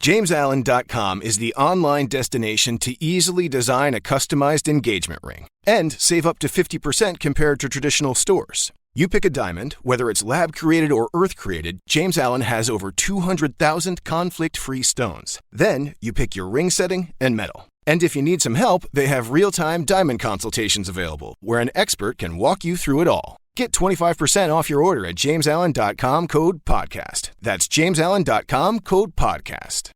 JamesAllen.com is the online destination to easily design a customized engagement ring and save up to 50% compared to traditional stores. You pick a diamond, whether it's lab-created or earth-created, James Allen has over 200,000 conflict-free stones. Then you pick your ring setting and metal. And if you need some help, they have real-time diamond consultations available, where an expert can walk you through it all. Get 25% off your order at JamesAllen.com, code podcast. That's JamesAllen.com, code podcast.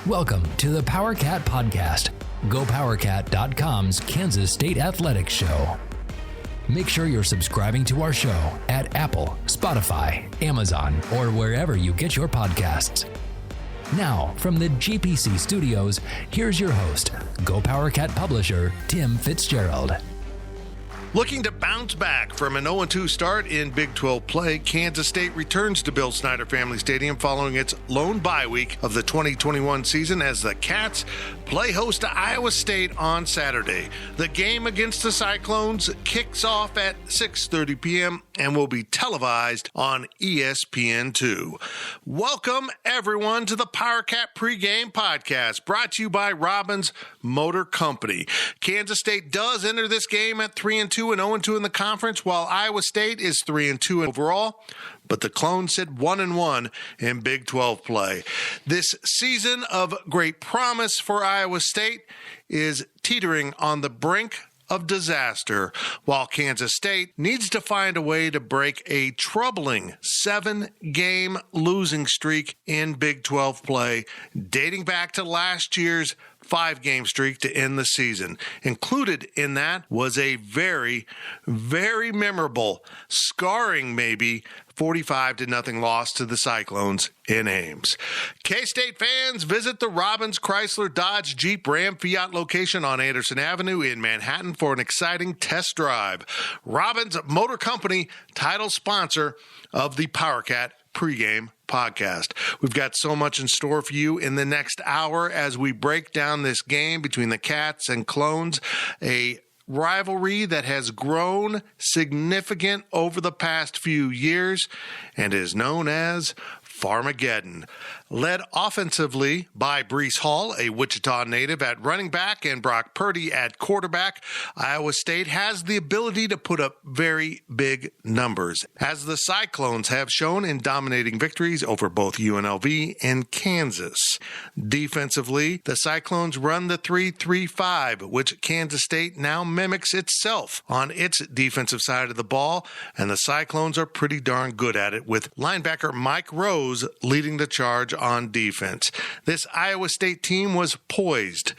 Welcome to the PowerCat Podcast, GoPowerCat.com's Kansas State Athletics Show. Make sure you're subscribing to our show at Apple, Spotify, Amazon, or wherever you get your podcasts. Now, from the GPC studios, here's your host, GoPowerCat publisher, Tim Fitzgerald. Looking to bounce back from an 0-2 start in Big 12 play, Kansas State returns to Bill Snyder Family Stadium following its lone bye week of the 2021 season as the Cats play host to Iowa State on Saturday. The game against the Cyclones kicks off at 6:30 p.m. and will be televised on ESPN2. Welcome, everyone, to the PowerCat Pregame Podcast, brought to you by Robbins Motor Company. Kansas State does enter this game at 3-2 and 0-2 in the conference, while Iowa State is 3-2 overall. But the Clones sit 1-1 in Big 12 play. This season of great promise for Iowa State is teetering on the brink of disaster, while Kansas State needs to find a way to break a troubling 7-game losing streak in Big 12 play, dating back to last year's 5-game streak to end the season. Included in that was a very, very memorable, scarring maybe, 45-0 loss to the Cyclones in Ames. K-State fans, visit the Robbins Chrysler Dodge Jeep Ram Fiat location on Anderson Avenue in Manhattan for an exciting test drive. Robbins Motor Company, title sponsor of the PowerCat Pregame Podcast. We've got so much in store for you in the next hour as we break down this game between the Cats and Clones, a rivalry that has grown significant over the past few years and is known as Farmageddon. Led offensively by Breece Hall, a Wichita native, at running back, and Brock Purdy at quarterback, Iowa State has the ability to put up very big numbers, as the Cyclones have shown in dominating victories over both UNLV and Kansas. Defensively, the Cyclones run the 3-3-5, which Kansas State now mimics itself on its defensive side of the ball, and the Cyclones are pretty darn good at it, with linebacker Mike Rose leading the charge on defense. This Iowa State team was poised,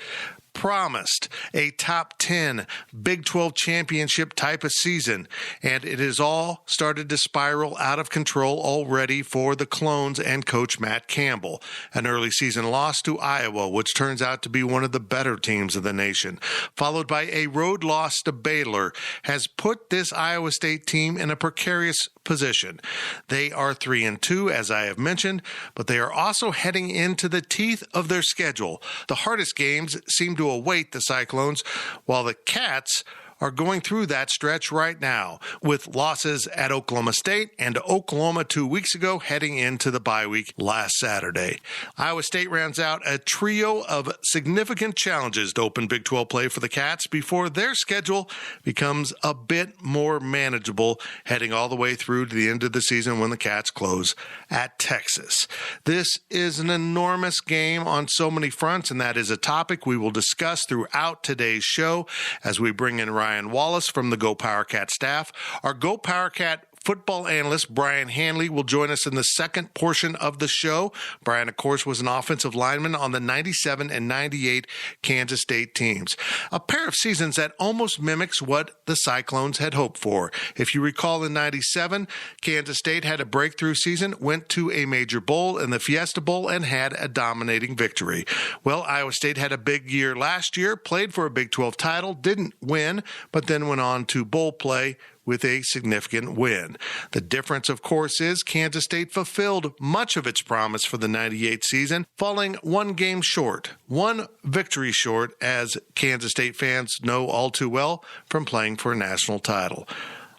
promised a top 10 Big 12 championship type of season, and it has all started to spiral out of control already for the Clones and Coach Matt Campbell. An early season loss to Iowa, which turns out to be one of the better teams of the nation, followed by a road loss to Baylor, has put this Iowa State team in a precarious position. They are 3-2, as I have mentioned, but they are also heading into the teeth of their schedule. The hardest games seem to await the Cyclones, while the Cats are going through that stretch right now, with losses at Oklahoma State and Oklahoma 2 weeks ago, heading into the bye week last Saturday. Iowa State rounds out a trio of significant challenges to open Big 12 play for the Cats before their schedule becomes a bit more manageable, heading all the way through to the end of the season when the Cats close at Texas. This is an enormous game on so many fronts, and that is a topic we will discuss throughout today's show as we bring in Ryan Wallace from the Go PowerCat staff. Our Go PowerCat football analyst Brian Hanley will join us in the second portion of the show. Brian, of course, was an offensive lineman on the 97 and 98 Kansas State teams. A pair of seasons that almost mimics what the Cyclones had hoped for. If you recall, in 97, Kansas State had a breakthrough season, went to a major bowl in the Fiesta Bowl, and had a dominating victory. Well, Iowa State had a big year last year, played for a Big 12 title, didn't win, but then went on to bowl play with a significant win. The difference, of course, is Kansas State fulfilled much of its promise for the 98 season, falling one game short, one victory short, as Kansas State fans know all too well from playing for a national title.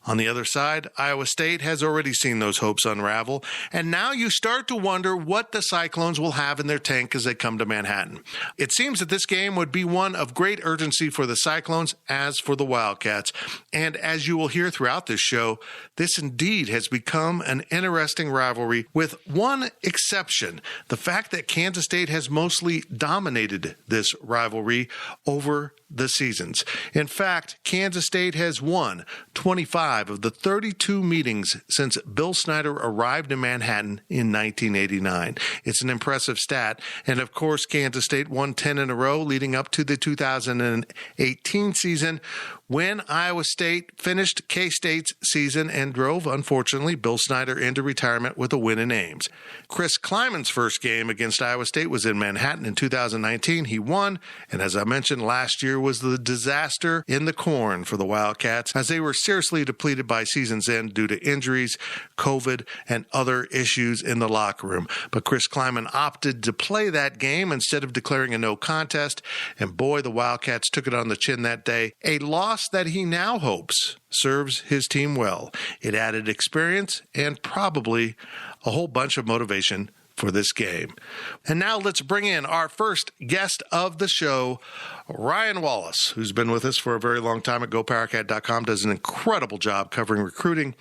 On the other side, Iowa State has already seen those hopes unravel, and now you start to wonder what the Cyclones will have in their tank as they come to Manhattan. It seems that this game would be one of great urgency for the Cyclones as for the Wildcats, and as you will hear throughout this show, this indeed has become an interesting rivalry with one exception, the fact that Kansas State has mostly dominated this rivalry over the seasons. In fact, Kansas State has won 25 of the 32 meetings since Bill Snyder arrived in Manhattan in 1989. It's an impressive stat. And of course, Kansas State won 10 in a row leading up to the 2018 season, when Iowa State finished K-State's season and drove, unfortunately, Bill Snyder into retirement with a win in Ames. Chris Kleiman's first game against Iowa State was in Manhattan in 2019. He won, and as I mentioned, last year was the disaster in the corn for the Wildcats, as they were seriously depleted by season's end due to injuries, COVID, and other issues in the locker room. But Chris Kleiman opted to play that game instead of declaring a no contest, and boy, the Wildcats took it on the chin that day. A loss that he now hopes serves his team well. It added experience and probably a whole bunch of motivation for this game. And now let's bring in our first guest of the show, Ryan Wallace, who's been with us for a very long time at GoPowerCat.com, does an incredible job covering recruiting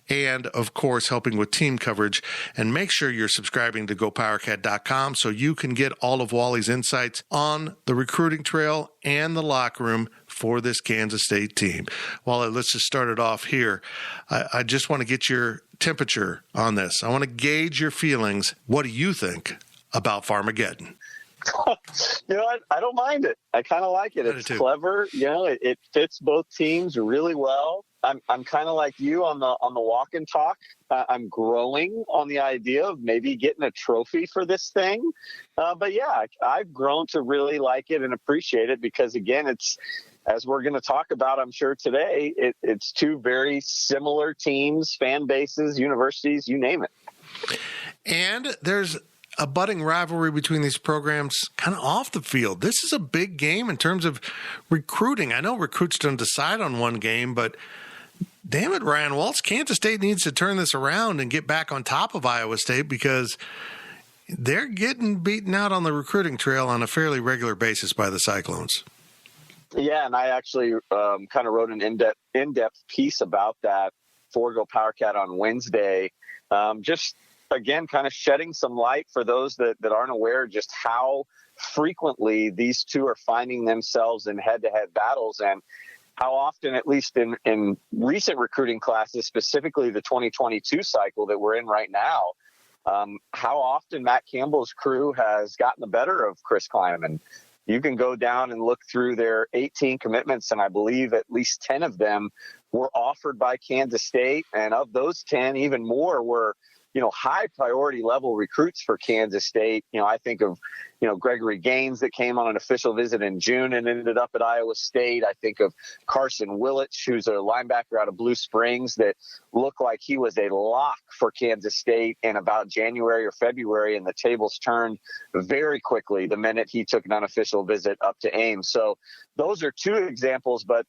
and, of course, helping with team coverage. And make sure you're subscribing to GoPowerCat.com so you can get all of Wally's insights on the recruiting trail and the locker room for this Kansas State team. Wally, let's just start it off here. I just want to get your temperature on this. I want to gauge your feelings. What do you think about Farmageddon? You know what? I don't mind it. I kind of like it. It's clever. You know, it fits both teams really well. I'm kind of like you on the walk and talk. I'm growing on the idea of maybe getting a trophy for this thing. But yeah, I've grown to really like it and appreciate it because, again, it's, as we're going to talk about, I'm sure today, it's two very similar teams, fan bases, universities, you name it. And there's a budding rivalry between these programs kind of off the field. This is a big game in terms of recruiting. I know recruits don't decide on one game, but damn it, Ryan Waltz, Kansas State needs to turn this around and get back on top of Iowa State because they're getting beaten out on the recruiting trail on a fairly regular basis by the Cyclones. Yeah, and I actually kind of wrote an in-depth piece about that for Go PowerCat on Wednesday. Just, again, kind of shedding some light for those that aren't aware just how frequently these two are finding themselves in head-to-head battles and how often, at least in recent recruiting classes, specifically the 2022 cycle that we're in right now, how often Matt Campbell's crew has gotten the better of Chris Kleiman. You can go down and look through their 18 commitments, and I believe at least 10 of them were offered by Kansas State. And of those 10, even more were, high priority level recruits for Kansas State. I think of, Gregory Gaines that came on an official visit in June and ended up at Iowa State. I think of Carson Willich, who's a linebacker out of Blue Springs that looked like he was a lock for Kansas State in about January or February, and the tables turned very quickly the minute he took an unofficial visit up to Ames. So those are two examples, but,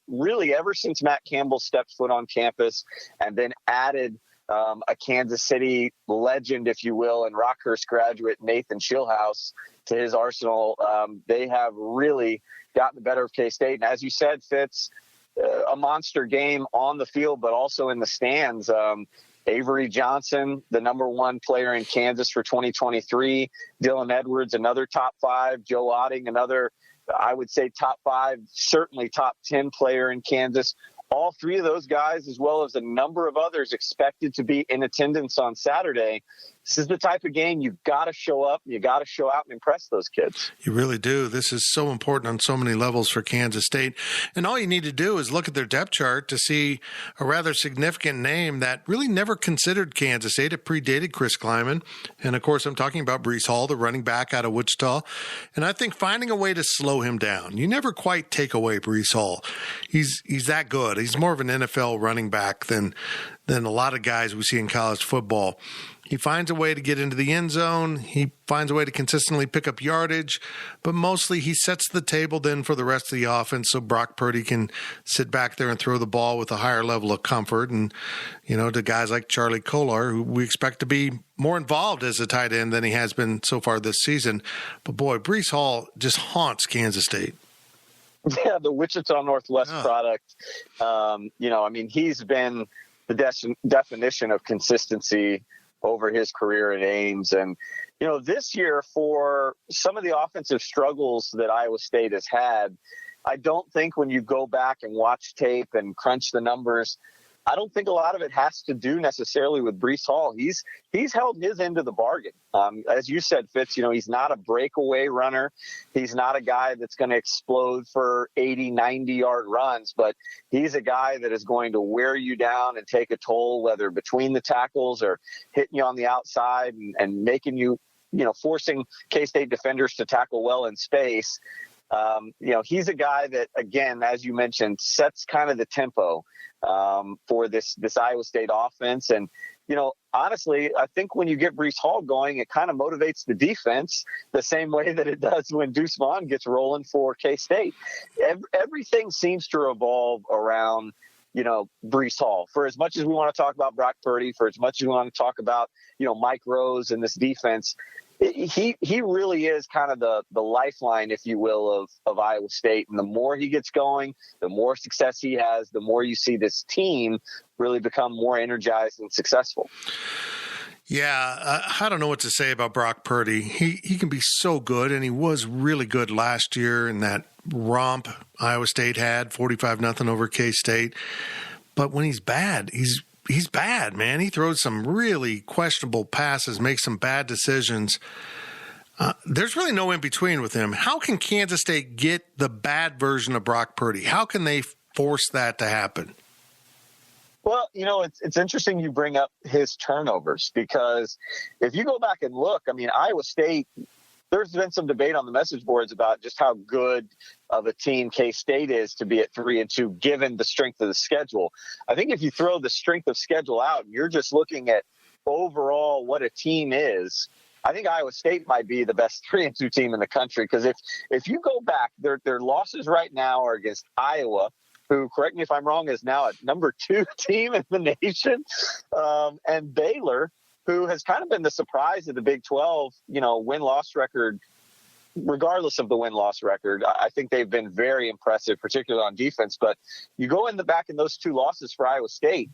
really ever since Matt Campbell stepped foot on campus and then added a Kansas City legend, if you will, and Rockhurst graduate Nathan Schillhouse to his arsenal, they have really gotten the better of K-State. And as you said, Fitz, a monster game on the field, but also in the stands. Avery Johnson, the number one player in Kansas for 2023. Dylan Edwards, another top 5. Joe Otting, another, I would say, top 5, certainly top 10 player in Kansas. All three of those guys, as well as a number of others, expected to be in attendance on Saturday. This is the type of game you've got to show up, you got to show out and impress those kids. You really do. This is so important on so many levels for Kansas State. And all you need to do is look at their depth chart to see a rather significant name that really never considered Kansas State. It predated Chris Kleiman. And, of course, I'm talking about Breece Hall, the running back out of Wichita. And I think finding a way to slow him down. You never quite take away Breece Hall. He's that good. He's more of an NFL running back than than a lot of guys we see in college football. He finds a way to get into the end zone. He finds a way to consistently pick up yardage, but mostly he sets the table then for the rest of the offense so Brock Purdy can sit back there and throw the ball with a higher level of comfort. And, to guys like Charlie Kolar, who we expect to be more involved as a tight end than he has been so far this season. But boy, Breece Hall just haunts Kansas State. Yeah, the Wichita Northwest product. He's been the definition of consistency over his career at Ames. And, this year, for some of the offensive struggles that Iowa State has had, I don't think when you go back and watch tape and crunch the numbers, I don't think a lot of it has to do necessarily with Breece Hall. He's held his end of the bargain. As you said, Fitz, he's not a breakaway runner. He's not a guy that's going to explode for 80, 90-yard runs, but he's a guy that is going to wear you down and take a toll, whether between the tackles or hitting you on the outside and making you, forcing K-State defenders to tackle well in space. He's a guy that, again, as you mentioned, sets kind of the tempo for this Iowa State offense. And, honestly, I think when you get Breece Hall going, it kind of motivates the defense the same way that it does when Deuce Vaughn gets rolling for K-State. Everything seems to revolve around, Breece Hall. For as much as we want to talk about Brock Purdy, for as much as we want to talk about, Mike Rose and this defense, he really is kind of the lifeline, if you will, of Iowa State. And the more he gets going, the more success he has, the more you see this team really become more energized and successful. Yeah, I don't know what to say about Brock Purdy. He can be so good, and he was really good last year in that romp Iowa State had, 45-0 over K-State. But when he's bad, he's bad, man. He throws some really questionable passes, makes some bad decisions. There's really no in between with him. How can Kansas State get the bad version of Brock Purdy? How can they force that to happen? Well, it's interesting you bring up his turnovers, because if you go back and look, Iowa State, there's been some debate on the message boards about just how good of a team K-State is to be at 3-2, given the strength of the schedule. I think if you throw the strength of schedule out and you're just looking at overall what a team is, I think Iowa State might be the best 3-2 team in the country. Because if you go back, their losses right now are against Iowa, who, correct me if I'm wrong, is now a number 2 team in the nation, and Baylor, who has kind of been the surprise of the Big 12, win-loss record. Regardless of the win-loss record, I think they've been very impressive, particularly on defense. But you go in the back in those 2 losses for Iowa State,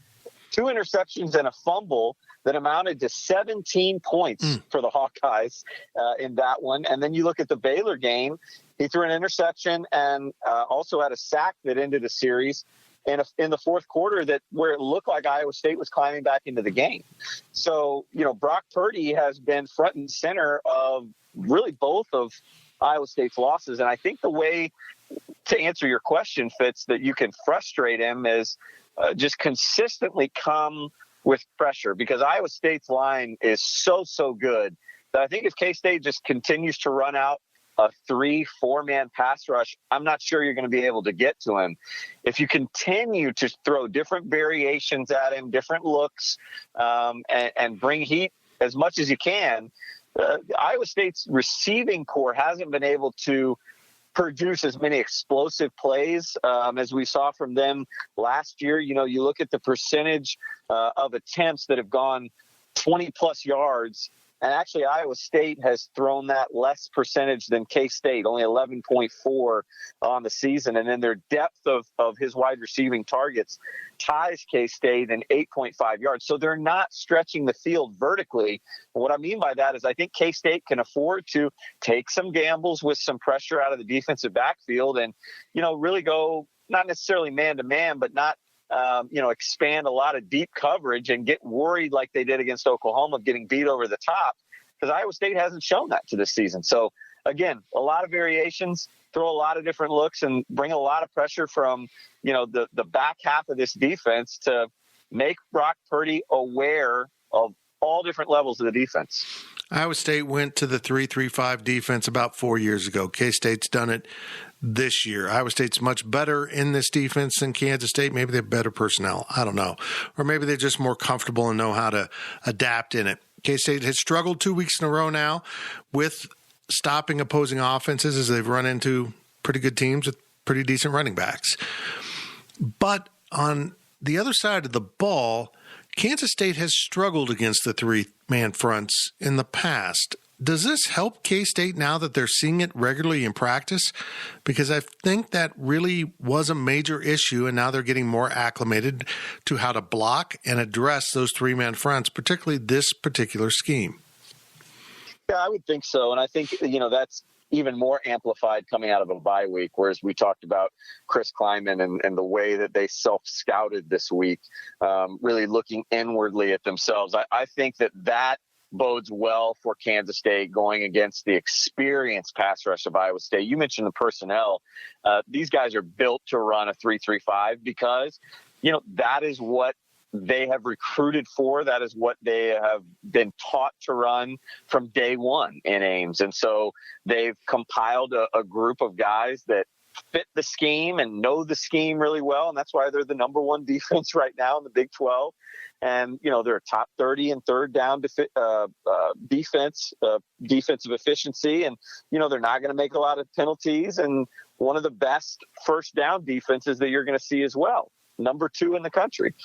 2 interceptions and a fumble that amounted to 17 points for the Hawkeyes in that one. And then you look at the Baylor game, he threw an interception and also had a sack that ended a series in the fourth quarter where it looked like Iowa State was climbing back into the game. So, Brock Purdy has been front and center of really both of Iowa State's losses. And I think the way to answer your question, Fitz, that you can frustrate him is just consistently come with pressure, because Iowa State's line is so good that I think if K-State just continues to run out a 3-4-man pass rush, I'm not sure you're going to be able to get to him. If you continue to throw different variations at him, different looks, and bring heat as much as you can, Iowa State's receiving core hasn't been able to produce as many explosive plays as we saw from them last year. You look at the percentage of attempts that have gone 20-plus yards, and actually Iowa State has thrown that less percentage than K-State, only 11.4 on the season. And then their depth of his wide receiving targets ties K-State in 8.5 yards. So they're not stretching the field vertically. And what I mean by that is I think K-State can afford to take some gambles with some pressure out of the defensive backfield and, really go not necessarily man-to-man, but not expand a lot of deep coverage and get worried like they did against Oklahoma of getting beat over the top, because Iowa State hasn't shown that to this season. So again, a lot of variations, throw a lot of different looks and bring a lot of pressure from, the back half of this defense to make Brock Purdy aware of all different levels of the defense. Iowa State went to the 3-3-5 defense about 4 years ago. K-State's done it this year. Iowa State's much better in this defense than Kansas State. Maybe they have better personnel. I don't know. Or maybe they're just more comfortable and know how to adapt in it. K-State has struggled 2 weeks in a row now with stopping opposing offenses as they've run into pretty good teams with pretty decent running backs. But on the other side of the ball, Kansas State has struggled against the three-man fronts in the past. Does this help K-State now that they're seeing it regularly in practice? Because I think that really was a major issue, and now they're getting more acclimated to how to block and address those three-man fronts, particularly this particular scheme. Yeah, I would think so. And I think, that's even more amplified coming out of a bye week, whereas we talked about Chris Kleiman and the way that they self-scouted this week, really looking inwardly at themselves. I think that bodes well for Kansas State going against the experienced pass rush of Iowa State. You mentioned the personnel. These guys are built to run a 3-3-5 because, that is what they have recruited for. That is what they have been taught to run from day one in Ames. And so they've compiled a group of guys that fit the scheme and know the scheme really well. And that's why they're the number one defense right now in the Big 12. And, they're top 30 in third down defensive efficiency. And, they're not going to make a lot of penalties. And one of the best first down defenses that you're going to see as well. Number 2 in the country.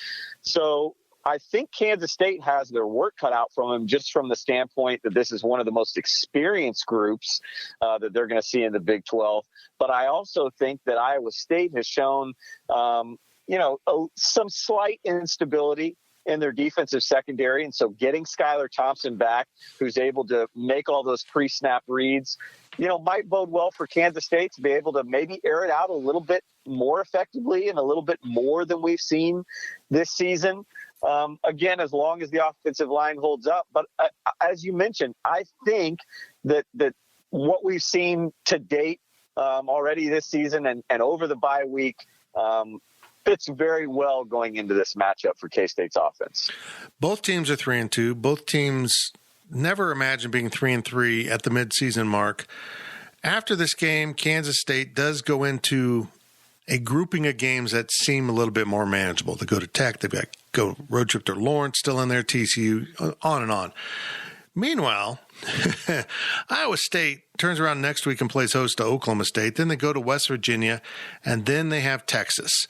So I think Kansas State has their work cut out from them just from the standpoint that this is one of the most experienced groups that they're going to see in the Big 12. But I also think that Iowa State has shown, some slight instability in their defensive secondary. And so getting Skylar Thompson back, who's able to make all those pre-snap reads, might bode well for Kansas State to be able to maybe air it out a little bit more effectively and a little bit more than we've seen this season. Again, as long as the offensive line holds up. But as you mentioned, I think that what we've seen to date already this season and over the bye week fits very well going into this matchup for K-State's offense. Both teams are 3-2. Both teams never imagined being 3-3 at the midseason mark. After this game, Kansas State does go into a grouping of games that seem a little bit more manageable. They go to Tech, they've got go road trip to Lawrence, still in there, TCU, on and on. Meanwhile, Iowa State turns around next week and plays host to Oklahoma State. Then they go to West Virginia, and then they have Texas.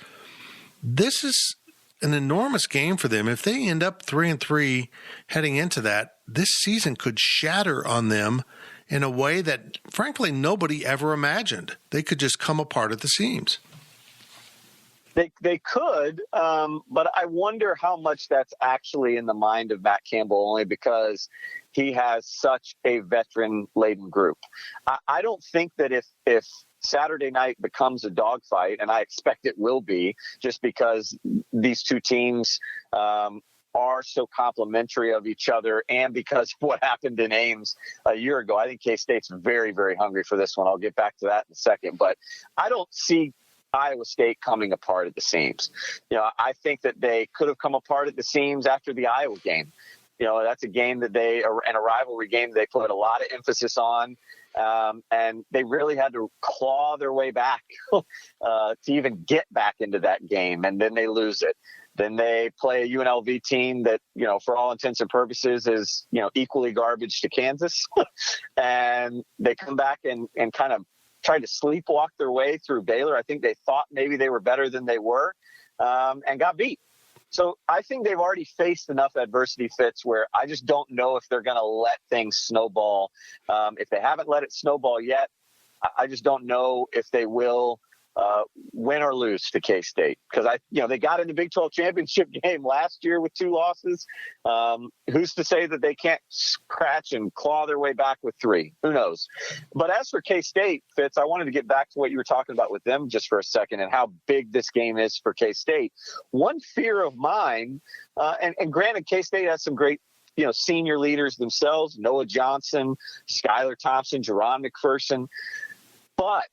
This is an enormous game for them. If they end up 3-3 heading into that, this season could shatter on them in a way that, frankly, nobody ever imagined. They could just come apart at the seams. They could, but I wonder how much that's actually in the mind of Matt Campbell, only because he has such a veteran-laden group. I don't think that if Saturday night becomes a dogfight, and I expect it will be, just because these two teams are so complimentary of each other, and because of what happened in Ames a year ago. I think K-State's very, very hungry for this one. I'll get back to that in a second, but I don't see Iowa State coming apart at the seams. I think that they could have come apart at the seams after the Iowa game. That's a game that and a rivalry game they put a lot of emphasis on. And they really had to claw their way back to even get back into that game. And then they lose it. Then they play a UNLV team that, for all intents and purposes is, equally garbage to Kansas. And they come back and kind of tried to sleepwalk their way through Baylor. I think they thought maybe they were better than they were, and got beat. So I think they've already faced enough adversity, Fitz, where I just don't know if they're going to let things snowball. If they haven't let it snowball yet, I just don't know if they will win or lose to K-State, because they got in the Big 12 championship game last year with 2 losses. Who's to say that they can't scratch and claw their way back with 3? Who knows? But as for K-State, Fitz, I wanted to get back to what you were talking about with them just for a second and how big this game is for K-State. One fear of mine, and granted, K-State has some great senior leaders themselves, Noah Johnson, Skylar Thompson, Jerron McPherson, but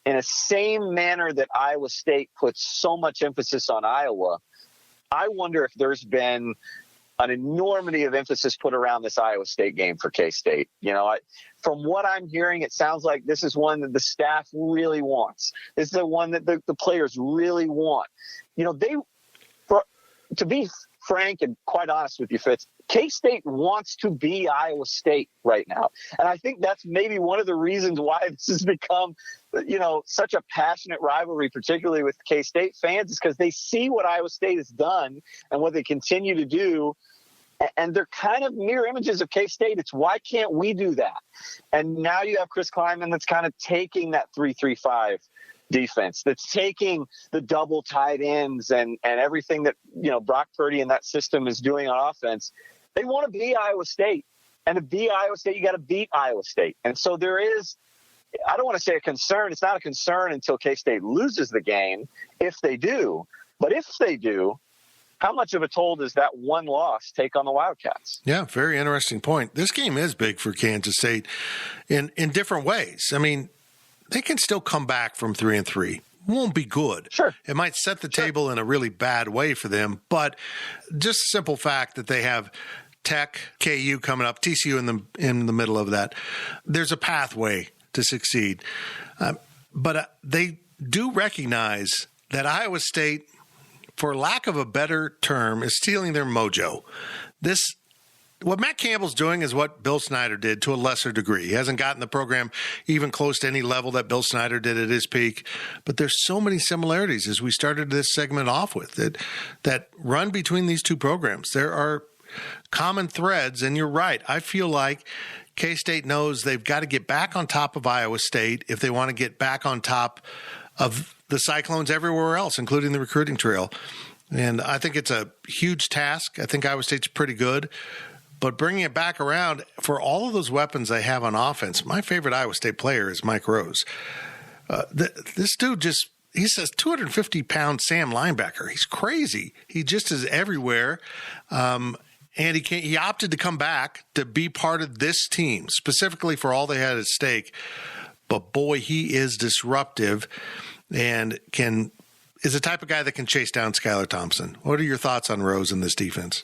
in a same manner that Iowa State puts so much emphasis on Iowa, I wonder if there's been an enormity of emphasis put around this Iowa State game for K-State. From what I'm hearing, it sounds like this is one that the staff really wants. This is the one that the players really want. To be frank and quite honest with you, Fitz, K-State wants to be Iowa State right now. And I think that's maybe one of the reasons why this has become, such a passionate rivalry, particularly with K-State fans, is because they see what Iowa State has done and what they continue to do. And they're kind of mirror images of K-State. It's why can't we do that? And now you have Chris Klieman that's kind of taking that 3-3-5 defense, that's taking the double tight ends and everything that, Brock Purdy and that system is doing on offense. They want to be Iowa State. And to be Iowa State, you got to beat Iowa State. And so there is, I don't want to say a concern. It's not a concern until K-State loses the game, if they do. But if they do, how much of a toll does that one loss take on the Wildcats? Yeah, very interesting point. This game is big for Kansas State in different ways. I mean, they can still come back from 3-3. Won't be good. Sure. It might set the table in a really bad way for them, but just the simple fact that they have Tech, KU coming up, TCU in the middle of that, there's a pathway to succeed. But they do recognize that Iowa State, for lack of a better term, is stealing their mojo. What Matt Campbell's doing is what Bill Snyder did to a lesser degree. He hasn't gotten the program even close to any level that Bill Snyder did at his peak. But there's so many similarities, as we started this segment off with, that run between these two programs. There are common threads, and you're right. I feel like K-State knows they've got to get back on top of Iowa State if they want to get back on top of the Cyclones everywhere else, including the recruiting trail. And I think it's a huge task. I think Iowa State's pretty good. But bringing it back around, for all of those weapons they have on offense, my favorite Iowa State player is Mike Rose. This dude he says 250-pound Sam linebacker. He's crazy. He just is everywhere. And he opted to come back to be part of this team, specifically for all they had at stake. But boy, he is disruptive and is the type of guy that can chase down Skylar Thompson. What are your thoughts on Rose in this defense?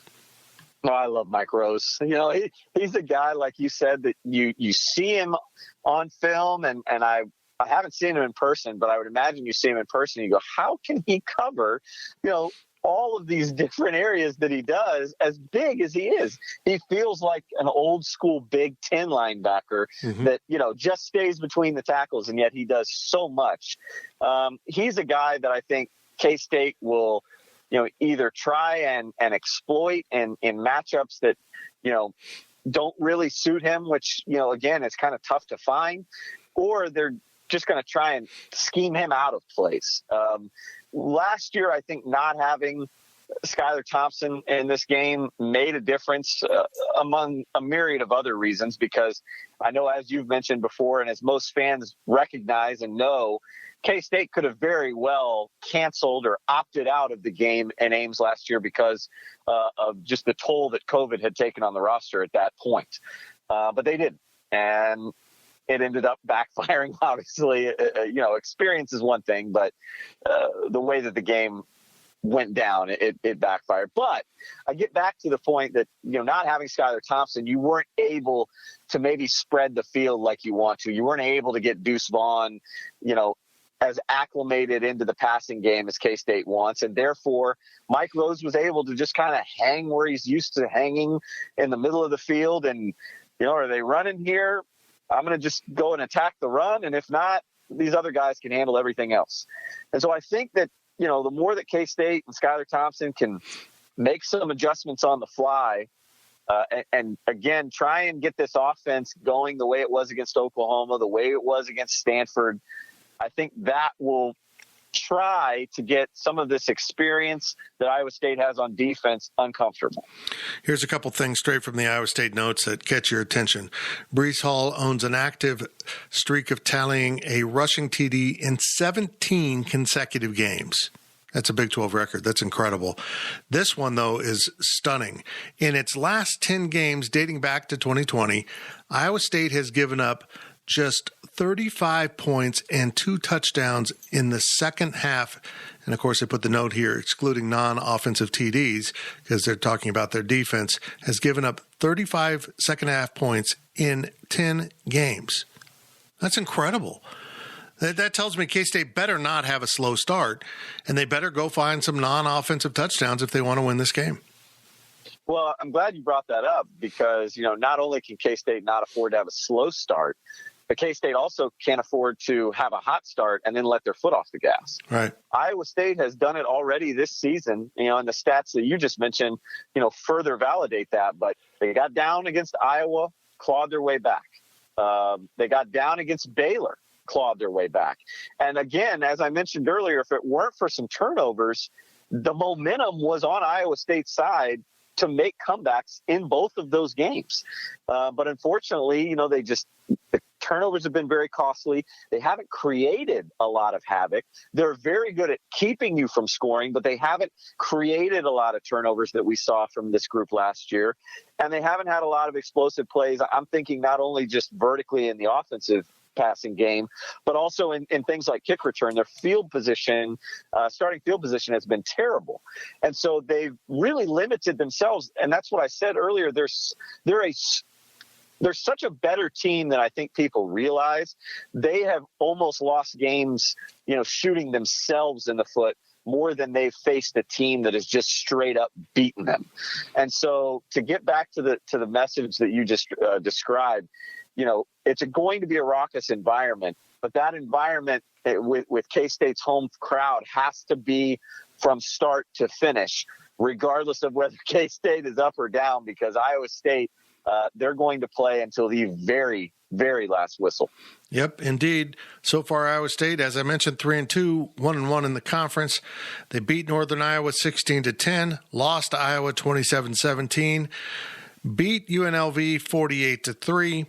Oh, I love Mike Rose. He's a guy, like you said, that you see him on film, and I haven't seen him in person, but I would imagine you see him in person, and you go, how can he cover, all of these different areas that he does as big as he is? He feels like an old school Big Ten linebacker that, just stays between the tackles, and yet he does so much. He's a guy that I think K-State will either try and exploit in matchups that, don't really suit him, which, again, it's kind of tough to find, or they're just going to try and scheme him out of place. Last year, I think not having Skylar Thompson in this game made a difference among a myriad of other reasons, because I know, as you've mentioned before, and as most fans recognize and know, K-State could have very well canceled or opted out of the game in Ames last year because of just the toll that COVID had taken on the roster at that point. But they didn't. And it ended up backfiring, obviously. Experience is one thing, but the way that the game went down, it backfired. But I get back to the point that, not having Skylar Thompson, you weren't able to maybe spread the field like you want to. You weren't able to get Deuce Vaughn, as acclimated into the passing game as K-State wants. And therefore, Mike Rose was able to just kind of hang where he's used to hanging in the middle of the field. And, are they running here? I'm going to just go and attack the run. And if not, these other guys can handle everything else. And so I think that, the more that K-State and Skylar Thompson can make some adjustments on the fly, and again, try and get this offense going the way it was against Oklahoma, the way it was against Stanford, I think that will try to get some of this experience that Iowa State has on defense uncomfortable. Here's a couple things straight from the Iowa State notes that catch your attention. Breece Hall owns an active streak of tallying a rushing TD in 17 consecutive games. That's a Big 12 record. That's incredible. This one, though, is stunning. In its last 10 games dating back to 2020, Iowa State has given up just 35 points and 2 touchdowns in the second half. And of course, they put the note here, excluding non-offensive TDs, because they're talking about their defense, has given up 35 second half points in 10 games. That's incredible. That tells me K-State better not have a slow start, and they better go find some non-offensive touchdowns if they want to win this game. Well, I'm glad you brought that up because, not only can K-State not afford to have a slow start, but K-State also can't afford to have a hot start and then let their foot off the gas. Right. Iowa State has done it already this season, and the stats that you just mentioned, further validate that. But they got down against Iowa, clawed their way back. They got down against Baylor, clawed their way back. And again, as I mentioned earlier, if it weren't for some turnovers, the momentum was on Iowa State's side to make comebacks in both of those games. But unfortunately, the turnovers have been very costly. They haven't created a lot of havoc. They're very good at keeping you from scoring, but they haven't created a lot of turnovers that we saw from this group last year. And they haven't had a lot of explosive plays. I'm thinking not only just vertically in the offensive passing game, but also in things like kick return. Their field position, starting field position has been terrible. And so they've really limited themselves. And that's what I said earlier. They're such a better team than I think people realize. They have almost lost games, shooting themselves in the foot more than they've faced a team that has just straight up beaten them. And so to get back to the message that you just described, it's going to be a raucous environment, but that environment with K-State's home crowd has to be from start to finish, regardless of whether K-State is up or down, because Iowa State, they're going to play until the very, very last whistle. Yep, indeed. So far, Iowa State, as I mentioned, 3-2, 1-1 in the conference. They beat Northern Iowa 16-10, lost to Iowa 27-17, beat UNLV 48-3.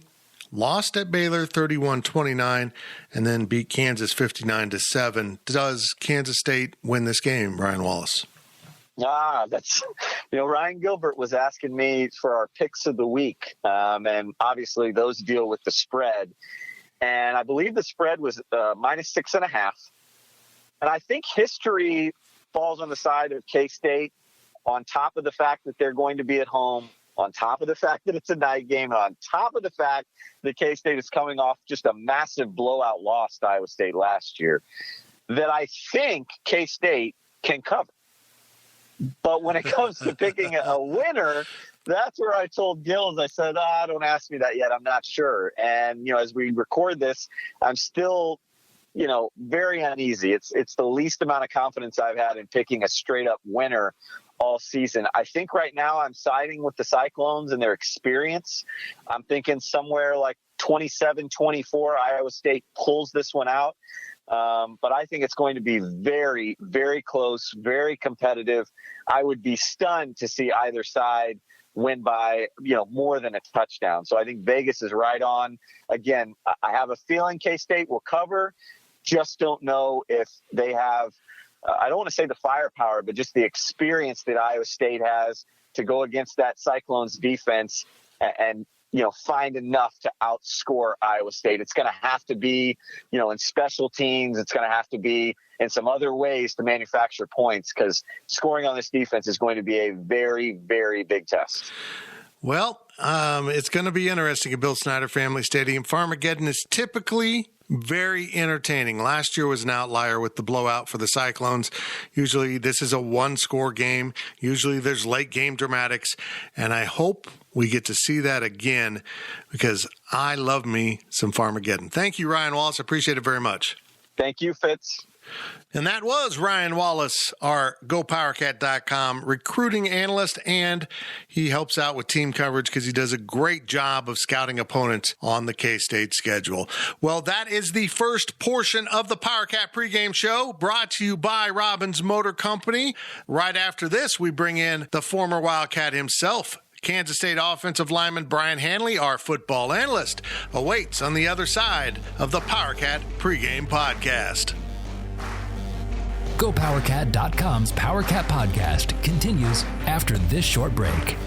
Lost at Baylor 31-29, and then beat Kansas 59-7. Does Kansas State win this game, Ryan Wallace? That's, Ryan Gilbert was asking me for our picks of the week. And obviously those deal with the spread. And I believe the spread was -6.5. And I think history falls on the side of K-State, on top of the fact that they're going to be at home, on top of the fact that it's a night game, and on top of the fact that K-State is coming off just a massive blowout loss to Iowa State last year, that I think K-State can cover. But when it comes to picking a winner, that's where I told Gills, I said, don't ask me that yet. I'm not sure. And, as we record this, I'm still, very uneasy. It's the least amount of confidence I've had in picking a straight up winner all season. I think right now I'm siding with the Cyclones and their experience. I'm thinking somewhere like 27-24, Iowa State pulls this one out. But I think it's going to be very, very close, very competitive. I would be stunned to see either side win by, more than a touchdown. So I think Vegas is right on. Again, I have a feeling K-State will cover. Just don't know if they have, I don't want to say the firepower, but just the experience that Iowa State has to go against that Cyclones defense and find enough to outscore Iowa State. It's going to have to be, in special teams. It's going to have to be in some other ways to manufacture points, because scoring on this defense is going to be a very, very big test. Well, it's going to be interesting at Bill Snyder Family Stadium. Farmageddon is typically very entertaining. Last year was an outlier with the blowout for the Cyclones. Usually this is a one-score game. Usually there's late game dramatics, and I hope we get to see that again, because I love me some Farmageddon. Thank you, Ryan Wallace. I appreciate it very much. Thank you, Fitz. And that was Ryan Wallace, our GoPowerCat.com recruiting analyst, and he helps out with team coverage because he does a great job of scouting opponents on the K-State schedule. Well, that is the first portion of the PowerCat pregame show, brought to you by Robbins Motor Company. Right after this, we bring in the former Wildcat himself, Kansas State offensive lineman Brian Hanley, our football analyst, awaits on the other side of the PowerCat pregame podcast. GoPowerCat.com's PowerCat podcast continues after this short break.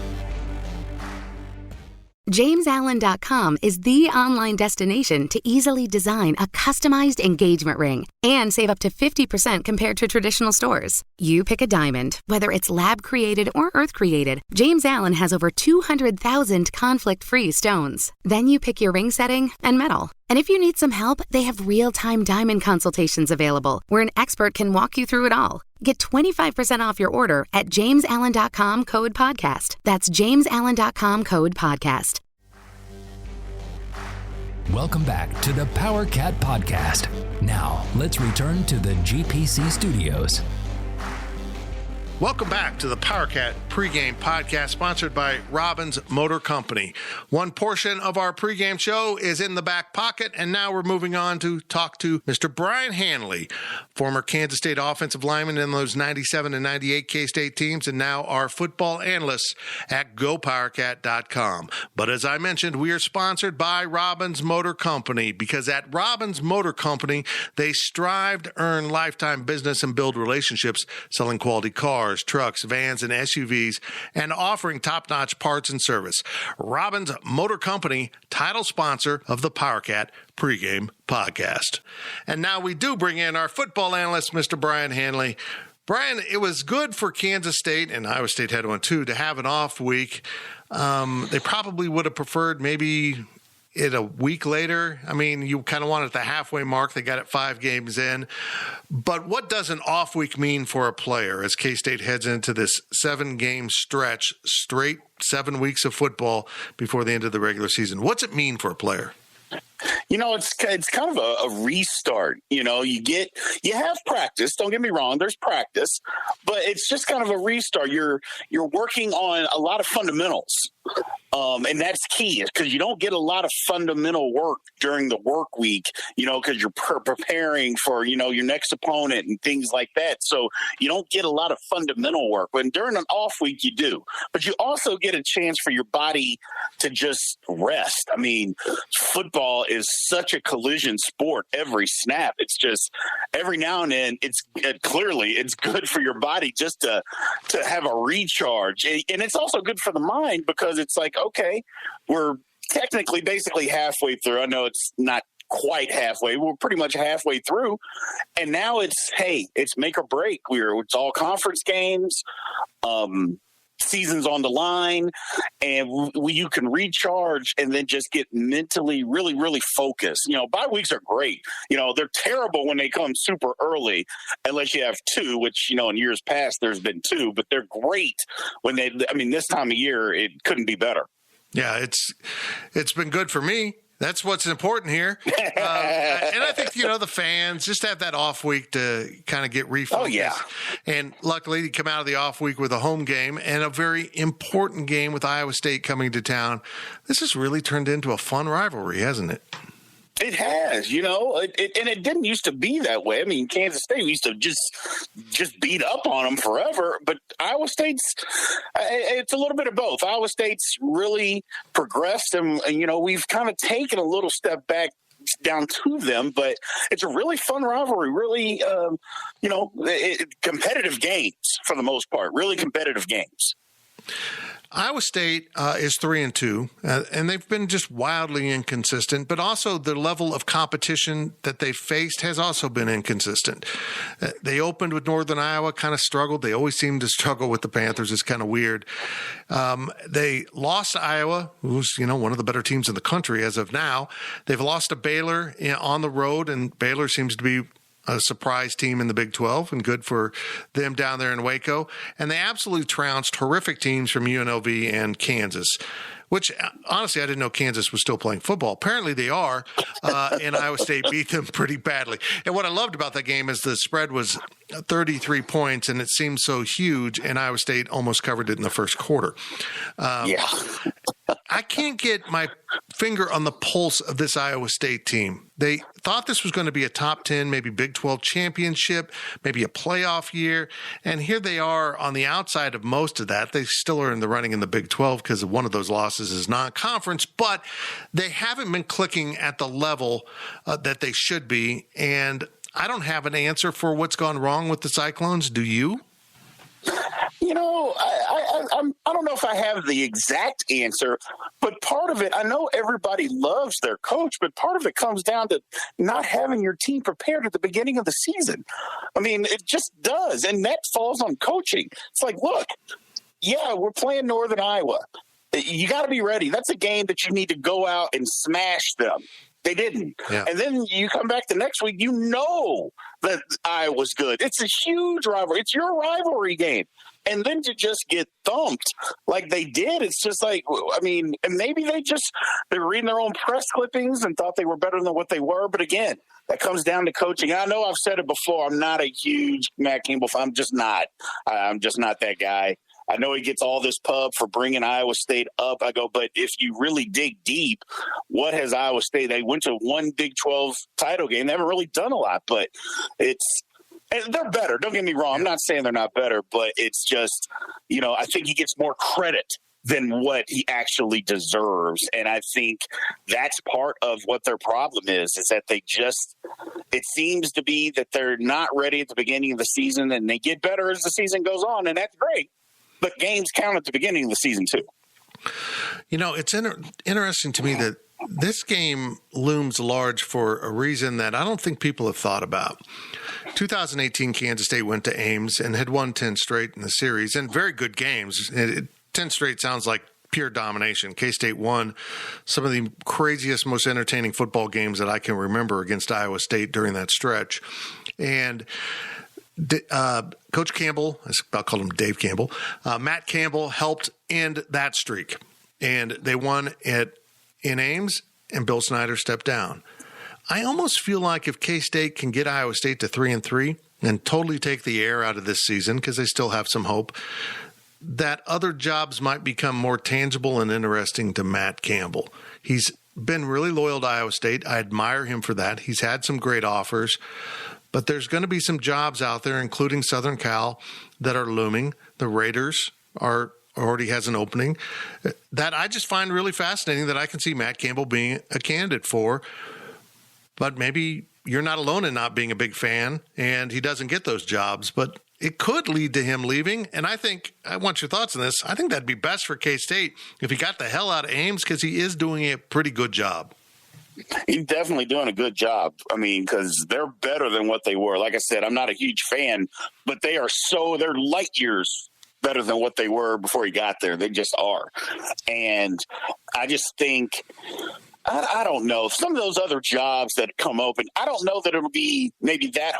JamesAllen.com is the online destination to easily design a customized engagement ring and save up to 50% compared to traditional stores. You pick a diamond, whether it's lab-created or earth-created, James Allen has over 200,000 conflict-free stones. Then you pick your ring setting and metal. And if you need some help, they have real-time diamond consultations available, where an expert can walk you through it all. Get 25% off your order at JamesAllen.com code podcast. That's JamesAllen.com code podcast. Welcome back to the Power Cat Podcast. Now, let's return to the GPC studios. Welcome back to the PowerCat Pregame Podcast, sponsored by Robbins Motor Company. One portion of our pregame show is in the back pocket, and now we're moving on to talk to Mr. Brian Hanley, former Kansas State offensive lineman in those 97 and 98 K-State teams, and now our football analyst at GoPowerCat.com. But as I mentioned, we are sponsored by Robbins Motor Company, because at Robbins Motor Company, they strive to earn lifetime business and build relationships, selling quality cars, trucks, vans, and SUVs, and offering top-notch parts and service. Robbins Motor Company, title sponsor of the PowerCat Pregame Podcast. And now we do bring in our football analyst, Mr. Brian Hanley. Brian, it was good for Kansas State, and Iowa State had one too, to have an off week. They probably would have preferred maybe it a week later. I mean, you kind of want it at the halfway mark. They got it 5 games in. But what does an off week mean for a player as K-State heads into this 7-game stretch, straight 7 weeks of football before the end of the regular season? What's it mean for a player? You know, it's kind of a restart. You know, you have practice. Don't get me wrong. There's practice, but it's just kind of a restart. You're working on a lot of fundamentals. And that's key, because you don't get a lot of fundamental work during the work week, you know, because you're preparing for, you know, your next opponent and things like that. So you don't get a lot of fundamental work. But during an off week, you do. But you also get a chance for your body to just rest. I mean, football is such a collision sport every snap. It's just every now and then it's good for your body just to have a recharge. And it's also good for the mind, because it's like, okay, we're technically basically halfway through. I know it's not quite halfway. We're pretty much halfway through. And now it's make or break. It's all conference games. Season's on the line, and you can recharge and then just get mentally really, really focused. You know, bye weeks are great. You know, they're terrible when they come super early, unless you have 2, which, you know, in years past there's been 2, but they're great when this time of year, it couldn't be better. Yeah, it's been good for me. That's what's important here. And I think, you know, the fans just have that off week to kind of get refocused. Oh, yeah. And luckily, you come out of the off week with a home game and a very important game with Iowa State coming to town. This has really turned into a fun rivalry, hasn't it? It has, you know, and it didn't used to be that way. I mean, Kansas State, we used to just beat up on them forever. But Iowa State's, it's a little bit of both. Iowa State's really progressed, and you know, we've kind of taken a little step back down to them. But it's a really fun rivalry, really, you know, competitive games for the most part, really competitive games. Iowa State is 3-2, and they've been just wildly inconsistent, but also the level of competition that they've faced has also been inconsistent. They opened with Northern Iowa, kind of struggled. They always seem to struggle with the Panthers. It's kind of weird. They lost to Iowa, who's, you know, one of the better teams in the country as of now. They've lost to Baylor on the road, and Baylor seems to be a surprise team in the Big 12, and good for them down there in Waco. And they absolutely trounced horrific teams from UNLV and Kansas, which honestly, I didn't know Kansas was still playing football. Apparently they are, and Iowa State beat them pretty badly. And what I loved about that game is the spread was 33 points, and it seemed so huge, and Iowa State almost covered it in the first quarter. I can't get my finger on the pulse of this Iowa State team. They thought this was going to be a top 10, maybe Big 12 championship, maybe a playoff year. And here they are on the outside of most of that. They still are in the running in the Big 12 because one of those losses is non-conference, but they haven't been clicking at the level that they should be. And I don't have an answer for what's gone wrong with the Cyclones. Do you? I don't know if I have the exact answer, but part of it, I know everybody loves their coach, but part of it comes down to not having your team prepared at the beginning of the season. I mean, it just does, and that falls on coaching. It's like, look, yeah, we're playing Northern Iowa. You got to be ready. That's a game that you need to go out and smash them. They didn't. Yeah. And then you come back the next week, you know that Iowa's good. It's a huge rivalry. It's your rivalry game. And then to just get thumped like they did, it's just like, I mean, and maybe they're reading their own press clippings and thought they were better than what they were. But again, that comes down to coaching. I know I've said it before. I'm not a huge Matt Campbell fan. I'm just not that guy. I know he gets all this pub for bringing Iowa State up. I go, but if you really dig deep, what has Iowa State? They went to one Big 12 title game. They haven't really done a lot, but they're better. Don't get me wrong. I'm not saying they're not better, but it's just, I think he gets more credit than what he actually deserves. And I think that's part of what their problem is that it seems to be that they're not ready at the beginning of the season, and they get better as the season goes on, and that's great. But games count at the beginning of the season, too. It's interesting to me that this game looms large for a reason that I don't think people have thought about. 2018, Kansas State went to Ames and had won 10 straight in the series, and very good games. 10 straight sounds like pure domination. K-State won some of the craziest, most entertaining football games that I can remember against Iowa State during that stretch. And Coach Campbell, I'll call him Dave Campbell, Matt Campbell helped end that streak. And they won in Ames, and Bill Snyder stepped down. I almost feel like if K-State can get Iowa State to 3-3 and totally take the air out of this season, because they still have some hope, that other jobs might become more tangible and interesting to Matt Campbell. He's been really loyal to Iowa State. I admire him for that. He's had some great offers. But there's going to be some jobs out there, including Southern Cal, that are looming. The Raiders already has an opening that I just find really fascinating, that I can see Matt Campbell being a candidate for. But maybe you're not alone in not being a big fan, and he doesn't get those jobs. But it could lead to him leaving. And I want your thoughts on this. I think that'd be best for K-State if he got the hell out of Ames, because he is doing a pretty good job. He's definitely doing a good job. I mean, because they're better than what they were. Like I said, I'm not a huge fan, but they're light years better than what they were before he got there. They just are. And I just think, I don't know, some of those other jobs that come open, I don't know that it'll be maybe that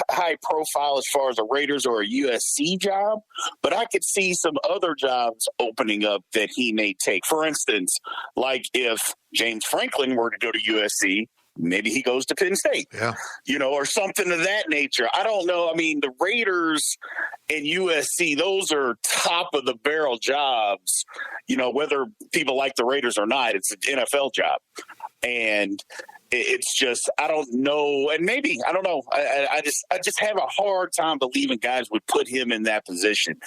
high profile as far as a Raiders or a USC job, but I could see some other jobs opening up that he may take. For instance, like if James Franklin were to go to USC, maybe he goes to Penn State, or something of that nature. I don't know. I mean, the Raiders and USC, those are top of the barrel jobs, whether people like the Raiders or not, it's an NFL job. And it's just, I don't know. And maybe, I don't know. I just have a hard time believing guys would put him in that position.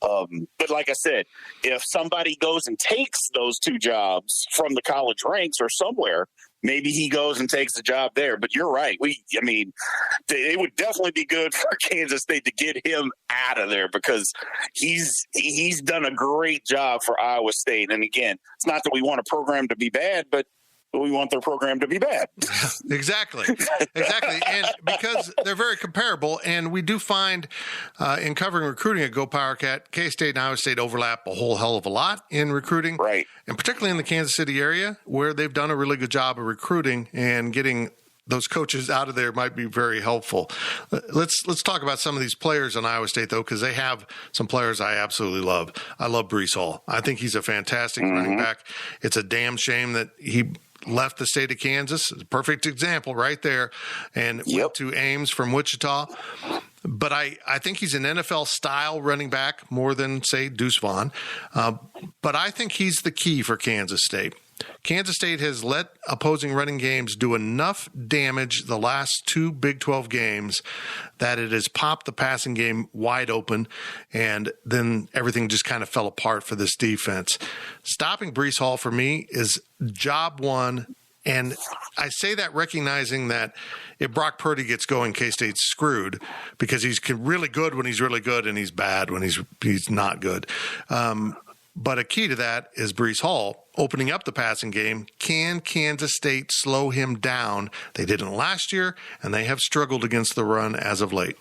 But like I said, if somebody goes and takes those two jobs from the college ranks or somewhere, maybe he goes and takes the job there. But you're right. It would definitely be good for Kansas State to get him out of there, because he's done a great job for Iowa State. And again, it's not that we want a program to be bad, but we want their program to be bad. Exactly. And because they're very comparable, and we do find in covering recruiting at Go PowerCat, K-State and Iowa State overlap a whole hell of a lot in recruiting. Right. And particularly in the Kansas City area, where they've done a really good job of recruiting, and getting those coaches out of there might be very helpful. Let's talk about some of these players on Iowa State, though, because they have some players I absolutely love. I love Breece Hall. I think he's a fantastic running back. It's a damn shame that he left the state of Kansas. It's a perfect example right there, and went to Ames from Wichita. But I think he's an NFL-style running back more than, say, Deuce Vaughn. But I think he's the key for Kansas State. Kansas State has let opposing running games do enough damage the last two Big 12 games that it has popped the passing game wide open, and then everything just kind of fell apart for this defense. Stopping Breece Hall for me is job one And I say that recognizing that if Brock Purdy gets going, K-State's screwed because he's really good when he's really good and he's bad when he's not good. But a key to that is Breece Hall opening up the passing game. Can Kansas State slow him down? They didn't last year, and they have struggled against the run as of late.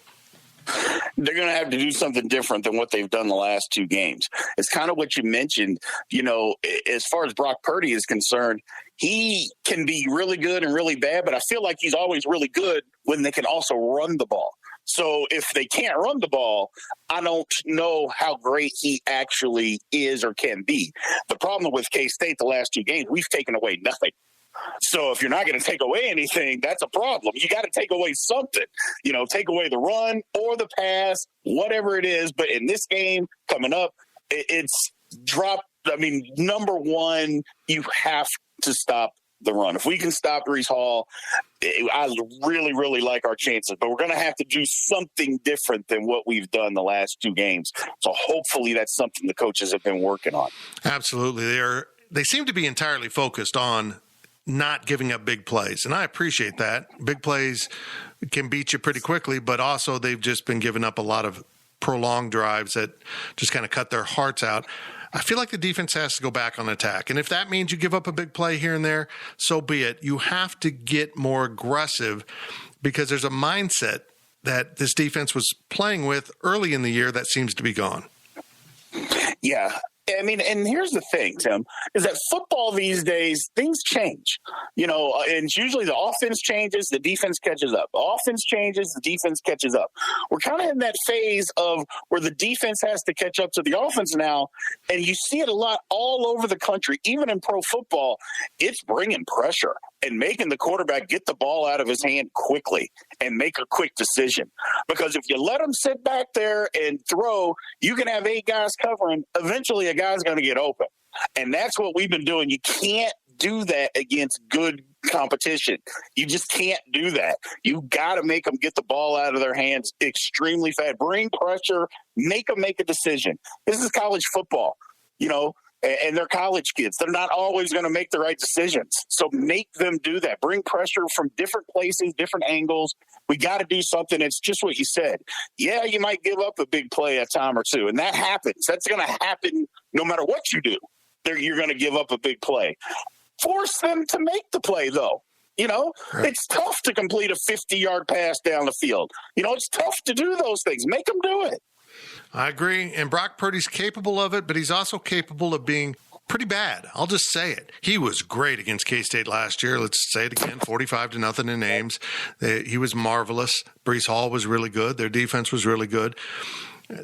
They're going to have to do something different than what they've done the last two games. It's kind of what you mentioned. As far as Brock Purdy is concerned, he can be really good and really bad, but I feel like he's always really good when they can also run the ball. So if they can't run the ball, I don't know how great he actually is or can be. The problem with K-State the last two games, we've taken away nothing. So if you're not going to take away anything, that's a problem. You got to take away something, take away the run or the pass, whatever it is. But in this game coming up, it's dropped. I mean, number one, you have to stop the run. If we can stop Breece Hall, I really, really like our chances. But we're going to have to do something different than what we've done the last two games. So hopefully that's something the coaches have been working on. Absolutely. They seem to be entirely focused on not giving up big plays. And I appreciate that. Big plays can beat you pretty quickly, but also they've just been giving up a lot of prolonged drives that just kind of cut their hearts out. I feel like the defense has to go back on attack. And if that means you give up a big play here and there, so be it. You have to get more aggressive because there's a mindset that this defense was playing with early in the year that seems to be gone. Yeah. I mean, and here's the thing, Tim, is that football these days, things change, and it's usually the offense changes, the defense catches up. The offense changes, the defense catches up. We're kind of in that phase of where the defense has to catch up to the offense now, and you see it a lot all over the country, even in pro football. It's bringing pressure and making the quarterback get the ball out of his hand quickly and make a quick decision. Because if you let him sit back there and throw, you can have 8 guys covering. Eventually, a guy's going to get open. And that's what we've been doing. You can't do that against good competition. You just can't do that. You got to make them get the ball out of their hands extremely fast. Bring pressure, make them make a decision. This is college football, and they're college kids. They're not always going to make the right decisions. So make them do that. Bring pressure from different places, different angles. We got to do something. It's just what you said. Yeah, you might give up a big play a time or two, and that happens. That's going to happen no matter what you do. You're going to give up a big play. Force them to make the play, though. Right. It's tough to complete a 50-yard pass down the field. It's tough to do those things. Make them do it. I agree. And Brock Purdy's capable of it, but he's also capable of being pretty bad. I'll just say it. He was great against K-State last year. Let's say it again, 45-0 in Ames. He was marvelous. Breece Hall was really good. Their defense was really good.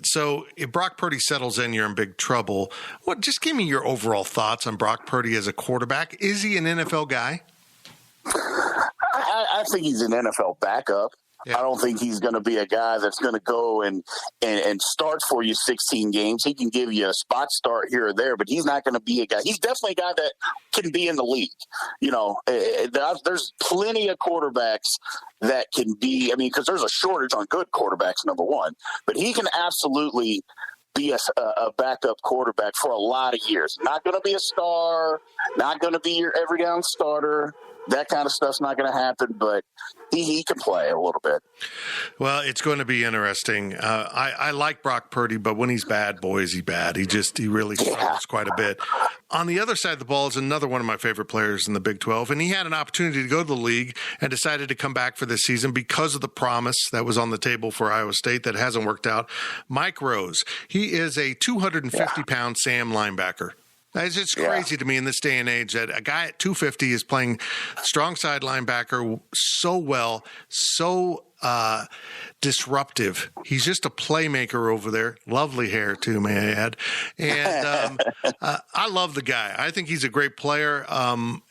So if Brock Purdy settles in, you're in big trouble. Just give me your overall thoughts on Brock Purdy as a quarterback. Is he an NFL guy? I think he's an NFL backup. Yeah. I don't think he's going to be a guy that's going to go and start for you 16 games. He can give you a spot start here or there, but he's not going to be a guy. He's definitely a guy that can be in the league. There's plenty of quarterbacks that can be, because there's a shortage on good quarterbacks, number one, but he can absolutely be a backup quarterback for a lot of years. Not going to be a star, not going to be your every down starter. That kind of stuff's not going to happen, but he can play a little bit. Well, it's going to be interesting. I like Brock Purdy, but when he's bad, boy, is he bad. He really struggles quite a bit. On the other side of the ball is another one of my favorite players in the Big 12, and he had an opportunity to go to the league and decided to come back for this season because of the promise that was on the table for Iowa State that hasn't worked out. Mike Rose, he is a 250-pound Sam linebacker. It's just crazy to me in this day and age that a guy at 250 is playing strong side linebacker so well, so disruptive. He's just a playmaker over there. Lovely hair, too, may I add. And I love the guy. I think he's a great player,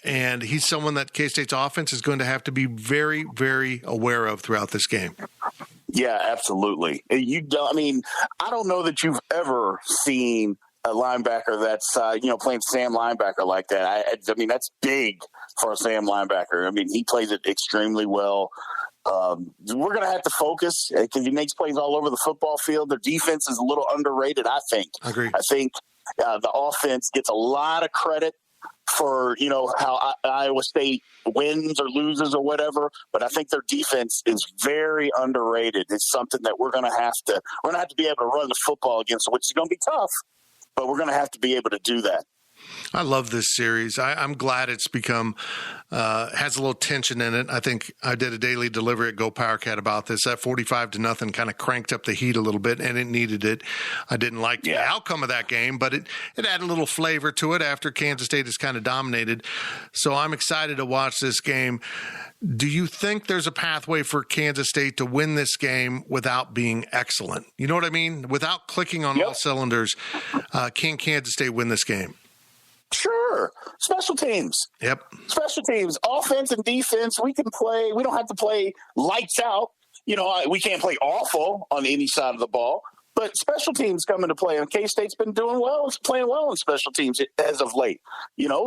and he's someone that K-State's offense is going to have to be very, very aware of throughout this game. Yeah, absolutely. I don't know that you've ever seen a linebacker that's, playing Sam linebacker like that. That's big for a Sam linebacker. He plays it extremely well. We're going to have to focus because he makes plays all over the football field. Their defense is a little underrated, I think. Agreed. I think the offense gets a lot of credit for, how Iowa State wins or loses or whatever, but I think their defense is very underrated. It's something that we're going to have to be able to run the football against, which is going to be tough, but we're going to have to be able to do that. I love this series. I'm glad it's become has a little tension in it. I think I did a daily delivery at Go Power Cat about this. That 45-0 kind of cranked up the heat a little bit, and it needed it. I didn't like the outcome of that game, but it added a little flavor to it after Kansas State has kind of dominated. So I'm excited to watch this game. Do you think there's a pathway for Kansas State to win this game without being excellent? You know what I mean? Without clicking on all cylinders, can Kansas State win this game? Sure. Special teams. Yep. Special teams, offense and defense. We can play. We don't have to play lights out. We can't play awful on any side of the ball, but special teams come into play. And K-State's been doing well. It's playing well in special teams as of late.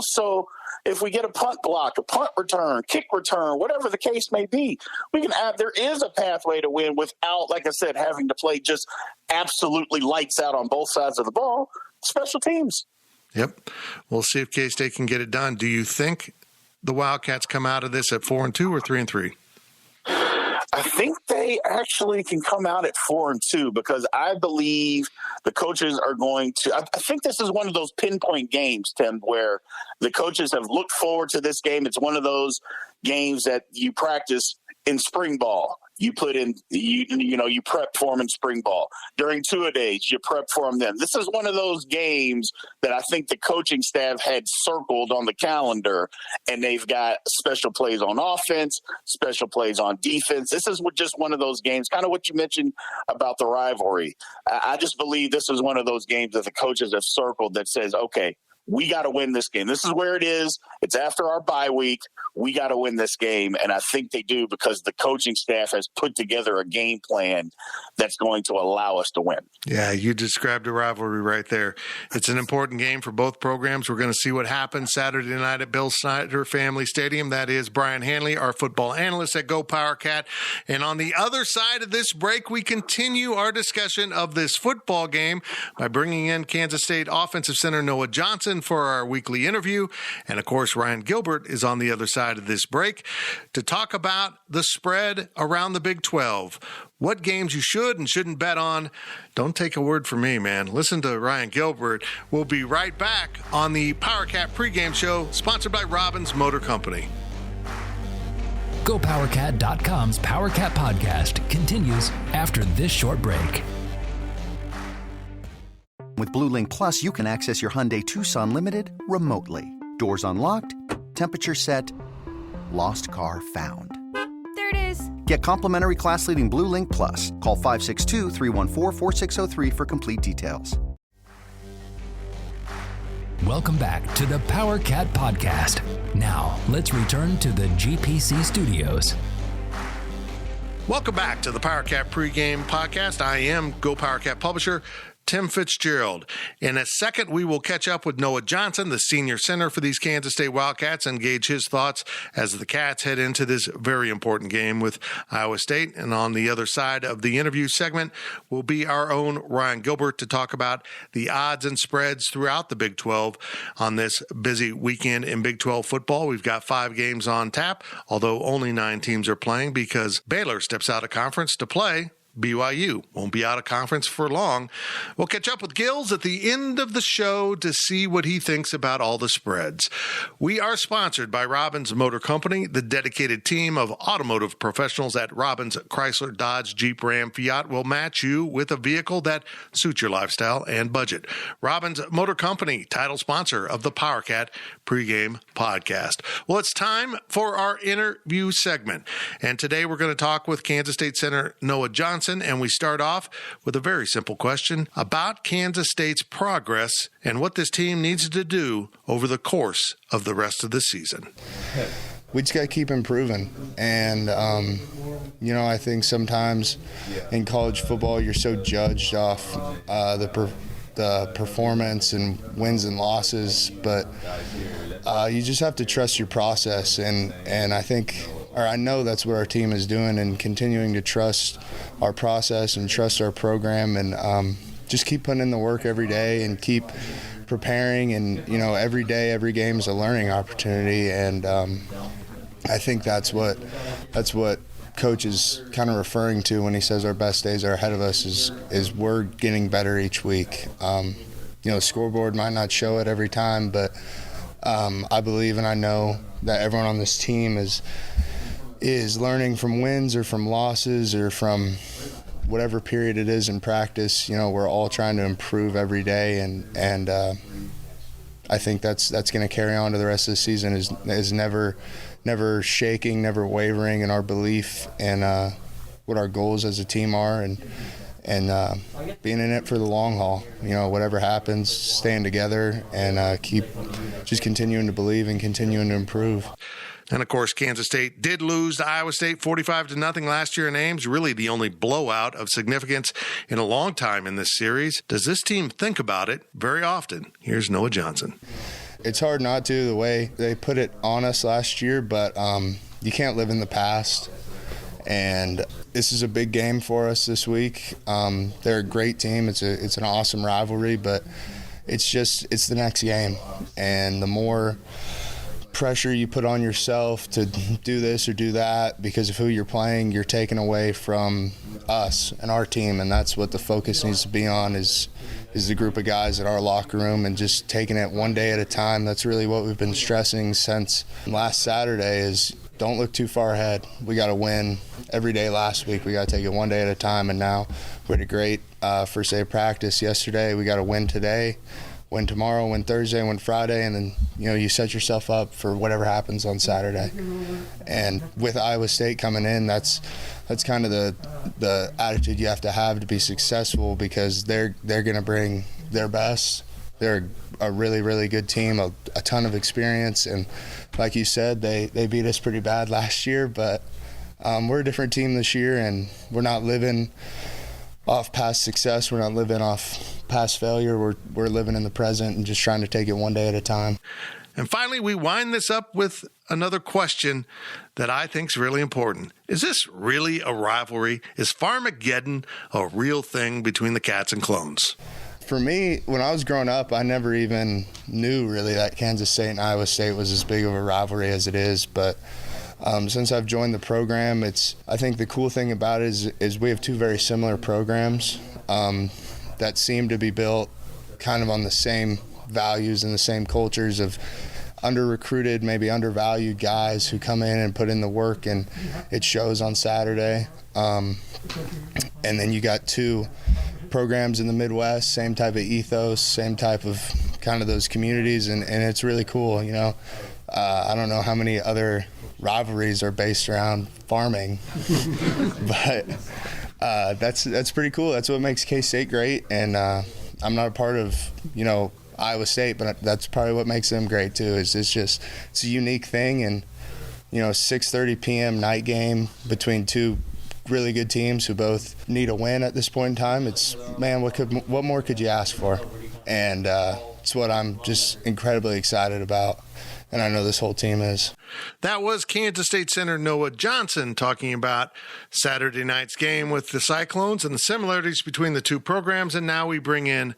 So if we get a punt block, a punt return, kick return, whatever the case may be, we can add. There is a pathway to win without, like I said, having to play just absolutely lights out on both sides of the ball. Special teams. Yep. We'll see if K-State can get it done. Do you think the Wildcats come out of this at 4-2 or 3-3? I think they actually can come out at 4-2 because I believe the coaches are going to. I think this is one of those pinpoint games, Tim, where the coaches have looked forward to this game. It's one of those games that you practice in spring ball. You put in, you prep for them in spring ball. During two-a-days, you prep for them then. This is one of those games that I think the coaching staff had circled on the calendar, and they've got special plays on offense, special plays on defense. This is just one of those games, kind of what you mentioned about the rivalry. I just believe this is one of those games that the coaches have circled that says, okay, we got to win this game. This is where it is. It's after our bye week. We got to win this game. And I think they do because the coaching staff has put together a game plan that's going to allow us to win. Yeah, you described a rivalry right there. It's an important game for both programs. We're going to see what happens Saturday night at Bill Snyder Family Stadium. That is Brian Hanley, our football analyst at Go Power Cat. And on the other side of this break, we continue our discussion of this football game by bringing in Kansas State offensive center Noah Johnson for our weekly interview. And, of course, Ryan Gilbert is on the other side of this break to talk about the spread around the Big 12. What games you should and shouldn't bet on. Don't take a word from me, man. Listen to Ryan Gilbert. We'll be right back on the Power Cat pregame show, sponsored by Robbins Motor Company. GoPowerCat.com's Power Cat podcast continues after this short break. With Blue Link Plus, you can access your Hyundai Tucson Limited remotely. Doors unlocked, temperature set, lost car found. There it is. Get complimentary class-leading Blue Link Plus. Call 562-314-4603 for complete details. Welcome back to the Power Cat podcast. Now, let's return to the GPC studios. Welcome back to the Power Cat pregame podcast. I am Go Power Cat publisher Tim Fitzgerald. In a second, we will catch up with Noah Johnson, the senior center for these Kansas State Wildcats, and gauge his thoughts as the Cats head into this very important game with Iowa State. And on the other side of the interview segment will be our own Ryan Gilbert to talk about the odds and spreads throughout the Big 12 on this busy weekend in Big 12 football. We've got 5 games on tap, although only 9 teams are playing because Baylor steps out of conference to play BYU. Won't be out of conference for long. We'll catch up with Gills at the end of the show to see what he thinks about all the spreads. We are sponsored by Robbins Motor Company, the dedicated team of automotive professionals at Robbins Chrysler, Dodge, Jeep, Ram, Fiat will match you with a vehicle that suits your lifestyle and budget. Robbins Motor Company, title sponsor of the Power Cat pregame podcast. Well, it's time for our interview segment. And today we're going to talk with Kansas State center Noah Johnson. And we start off with a very simple question about Kansas State's progress and what this team needs to do over the course of the rest of the season. We just got to keep improving. And, I think sometimes in college football you're so judged off the performance and wins and losses, but you just have to trust your process. And I know that's what our team is doing, and continuing to trust our process and trust our program, and just keep putting in the work every day and keep preparing, and every day, every game is a learning opportunity, and I think that's what Coach is kind of referring to when he says our best days are ahead of us. Is we're getting better each week. The scoreboard might not show it every time, but I believe and I know that everyone on this team is learning from wins or from losses or from whatever period it is in practice. We're all trying to improve every day, and I think that's going to carry on to the rest of the season. Is never shaking, never wavering in our belief and what our goals as a team are, and being in it for the long haul. Whatever happens, staying together and keep just continuing to believe and continuing to improve. And, of course, Kansas State did lose to Iowa State 45-0 last year in Ames, really the only blowout of significance in a long time in this series. Does this team think about it very often? Here's Noah Johnson. It's hard not to, the way they put it on us last year, but you can't live in the past. And this is a big game for us this week. They're a great team. It's an awesome rivalry, but it's the next game. And the more pressure you put on yourself to do this or do that because of who you're playing, you're taking away from us and our team, and that's what the focus needs to be on is the group of guys at our locker room and just taking it one day at a time. That's really what we've been stressing since last Saturday is don't look too far ahead. We got to win every day last week. We got to take it one day at a time, and now we had a great first day of practice yesterday. We got to win today, win tomorrow, win Thursday, win Friday, and then you set yourself up for whatever happens on Saturday. And with Iowa State coming in, that's kind of the attitude you have to be successful because they're going to bring their best. They're a really, really good team, a ton of experience, and like you said, they beat us pretty bad last year, but we're a different team this year, and we're not living off past success. We're not living off past failure. We're living in the present and just trying to take it one day at a time. And finally, we wind this up with another question that I think is really important. Is this really a rivalry? Is Farmageddon a real thing between the Cats and Clones? For me, when I was growing up, I never even knew really that Kansas State and Iowa State was as big of a rivalry as it is. But since I've joined the program, I think the cool thing about it is we have two very similar programs that seem to be built kind of on the same values and the same cultures of under-recruited, maybe undervalued guys who come in and put in the work, and it shows on Saturday. And then you got two programs in the Midwest, same type of ethos, same type of kind of those communities, and it's really cool. I don't know how many other rivalries are based around farming, but that's pretty cool. That's what makes K-State great, and I'm not a part of Iowa State, but that's probably what makes them great too. It's a unique thing, and 6:30 p.m. night game between two really good teams who both need a win at this point in time. It's, man, what more could you ask for? And it's what I'm just incredibly excited about, and I know this whole team is. That was Kansas State center Noah Johnson talking about Saturday night's game with the Cyclones and the similarities between the two programs. And now we bring in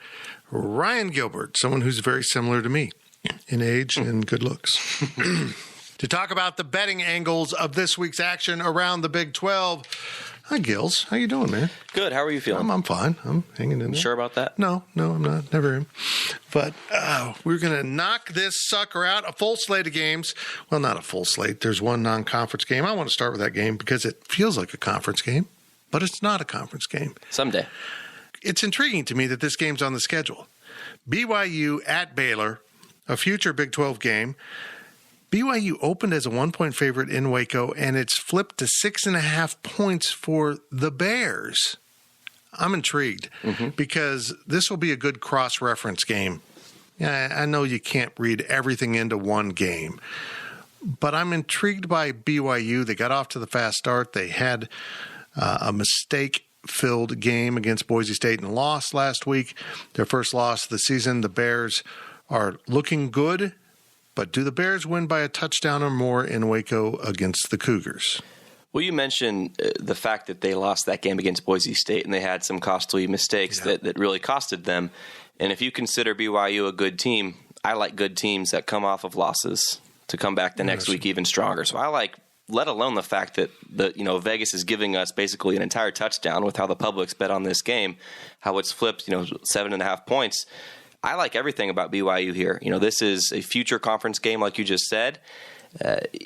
Ryan Gilbert, someone who's very similar to me in age and good looks, to talk about the betting angles of this week's action around the Big 12. Hi, Gills. How you doing, man? Good. How are you feeling? I'm fine. I'm hanging in there. Sure about that? No, I'm not. Never am. But we're going to knock this sucker out. A full slate of games. Well, not a full slate. There's one non-conference game. I want to start with that game because it feels like a conference game, but it's not a conference game. Someday. It's intriguing to me that this game's on the schedule. BYU at Baylor, a future Big 12 game. BYU opened as a 1-point favorite in Waco, and it's flipped to 6.5 points for the Bears. I'm intrigued because this will be a good cross-reference game. Yeah, I know you can't read everything into one game, but I'm intrigued by BYU. They got off to the fast start. They had a mistake-filled game against Boise State and lost last week. Their first loss of the season. The Bears are looking good. But do the Bears win by a touchdown or more in Waco against the Cougars? Well, you mentioned the fact that they lost that game against Boise State and they had some costly mistakes that really costed them. And if you consider BYU a good team, I like good teams that come off of losses to come back the next week even stronger. So I like, let alone the fact that Vegas is giving us basically an entire touchdown with how the public's bet on this game, how it's flipped, 7.5 points. I like everything about BYU here. This is a future conference game, like you just said.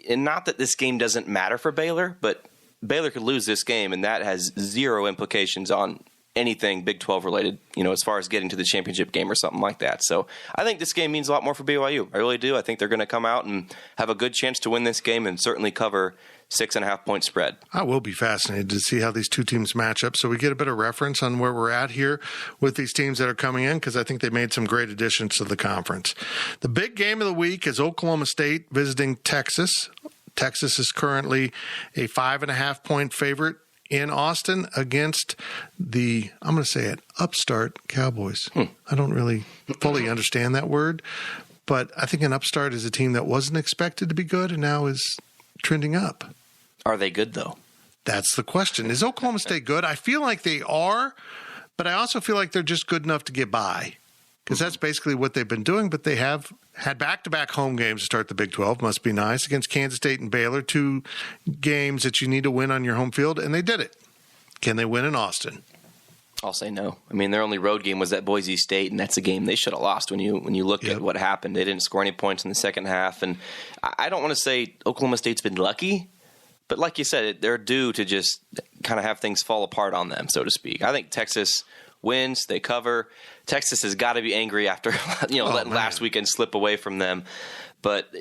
And not that this game doesn't matter for Baylor, but Baylor could lose this game, and that has zero implications on anything Big 12 related, as far as getting to the championship game or something like that. So I think this game means a lot more for BYU. I really do. I think they're going to come out and have a good chance to win this game and certainly cover 6.5 point spread. I will be fascinated to see how these two teams match up so we get a bit of reference on where we're at here with these teams that are coming in, because I think they made some great additions to the conference. The big game of the week is Oklahoma State visiting Texas. Texas is currently a 5.5 point favorite in Austin against the, I'm going to say it, upstart Cowboys. I don't really fully understand that word, but I think an upstart is a team that wasn't expected to be good and now is trending up. Are they good, though? That's the question. Is Oklahoma State good? I feel like they are, but I also feel like they're just good enough to get by, because that's basically what they've been doing. But they have had back-to-back home games to start the Big 12. Must be nice, against Kansas State and Baylor, 2 games that you need to win on your home field, and they did it. Can they win in Austin? I'll say no. I mean, their only road game was at Boise State, and that's a game they should have lost when you look at what happened. They didn't score any points in the second half, and I don't want to say Oklahoma State's been lucky, but like you said, they're due to just kind of have things fall apart on them, so to speak. I think Texas wins, they cover. Texas has got to be angry after letting last weekend slip away from them. But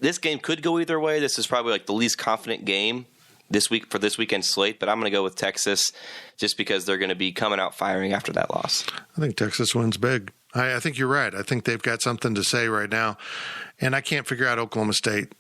this game could go either way. This is probably like the least confident game this week for this weekend's slate, but I'm going to go with Texas just because they're going to be coming out firing after that loss. I think Texas wins big. I think you're right. I think they've got something to say right now, and I can't figure out Oklahoma State.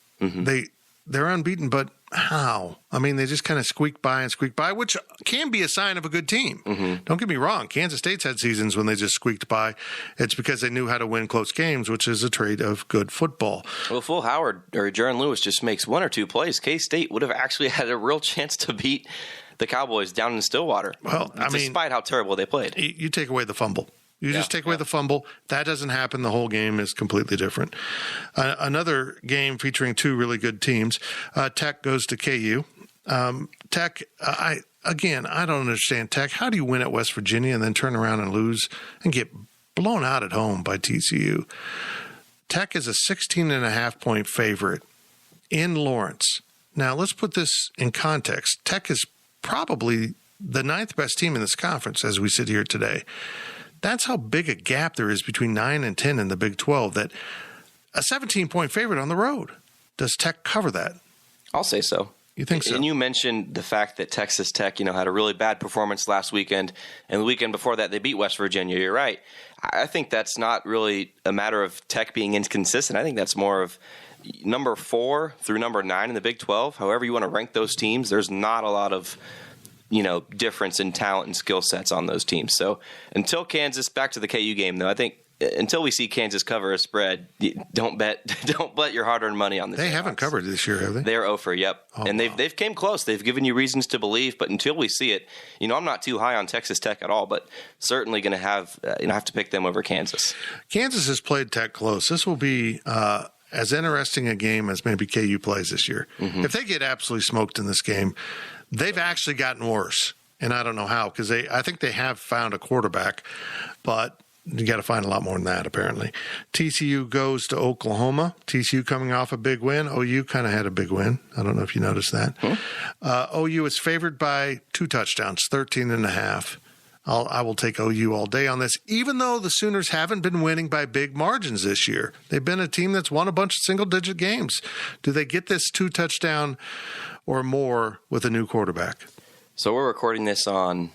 They're unbeaten, but how? I mean, they just kind of squeak by, which can be a sign of a good team. Don't get me wrong. Kansas State's had seasons when they just squeaked by. It's because they knew how to win close games, which is a trait of good football. Well, if Will Howard or Jaron Lewis just makes 1 or 2 plays, K-State would have actually had a real chance to beat the Cowboys down in Stillwater. Well, despite how terrible they played. You take away the fumble. You just take away the fumble. That doesn't happen. The whole game is completely different. Another game featuring 2 really good teams. Tech goes to KU. Tech, I don't understand Tech. How do you win at West Virginia and then turn around and lose and get blown out at home by TCU? Tech is a 16.5 point favorite in Lawrence. Now, let's put this in context. Tech is probably the 9th best team in this conference as we sit here today. That's how big a gap there is between 9 and 10 in the Big 12, that a 17-point favorite on the road. Does Tech cover that? I'll say so. You think so? And you mentioned the fact that Texas Tech, had a really bad performance last weekend, and the weekend before that they beat West Virginia. You're right. I think that's not really a matter of Tech being inconsistent. I think that's more of number 4 through number 9 in the Big 12. However you want to rank those teams, there's not a lot of difference in talent and skill sets on those teams. So until Kansas, back to the KU game, though, I think until we see Kansas cover a spread, don't bet your hard-earned money on this. They haven't covered this year, have they? They're 0 yep. And they've came close. They've given you reasons to believe, but until we see it, I'm not too high on Texas Tech at all, but certainly going to have to pick them over Kansas. Kansas has played Tech close. This will be as interesting a game as maybe KU plays this year. If they get absolutely smoked in this game, they've actually gotten worse, and I don't know how, because I think they have found a quarterback, but you got to find a lot more than that, apparently. TCU goes to Oklahoma. TCU coming off a big win. OU kind of had a big win. I don't know if you noticed that. OU is favored by 2 touchdowns, 13.5. I will take OU all day on this, even though the Sooners haven't been winning by big margins this year. They've been a team that's won a bunch of single-digit games. Do they get this 2 touchdown or more with a new quarterback? So we're recording this on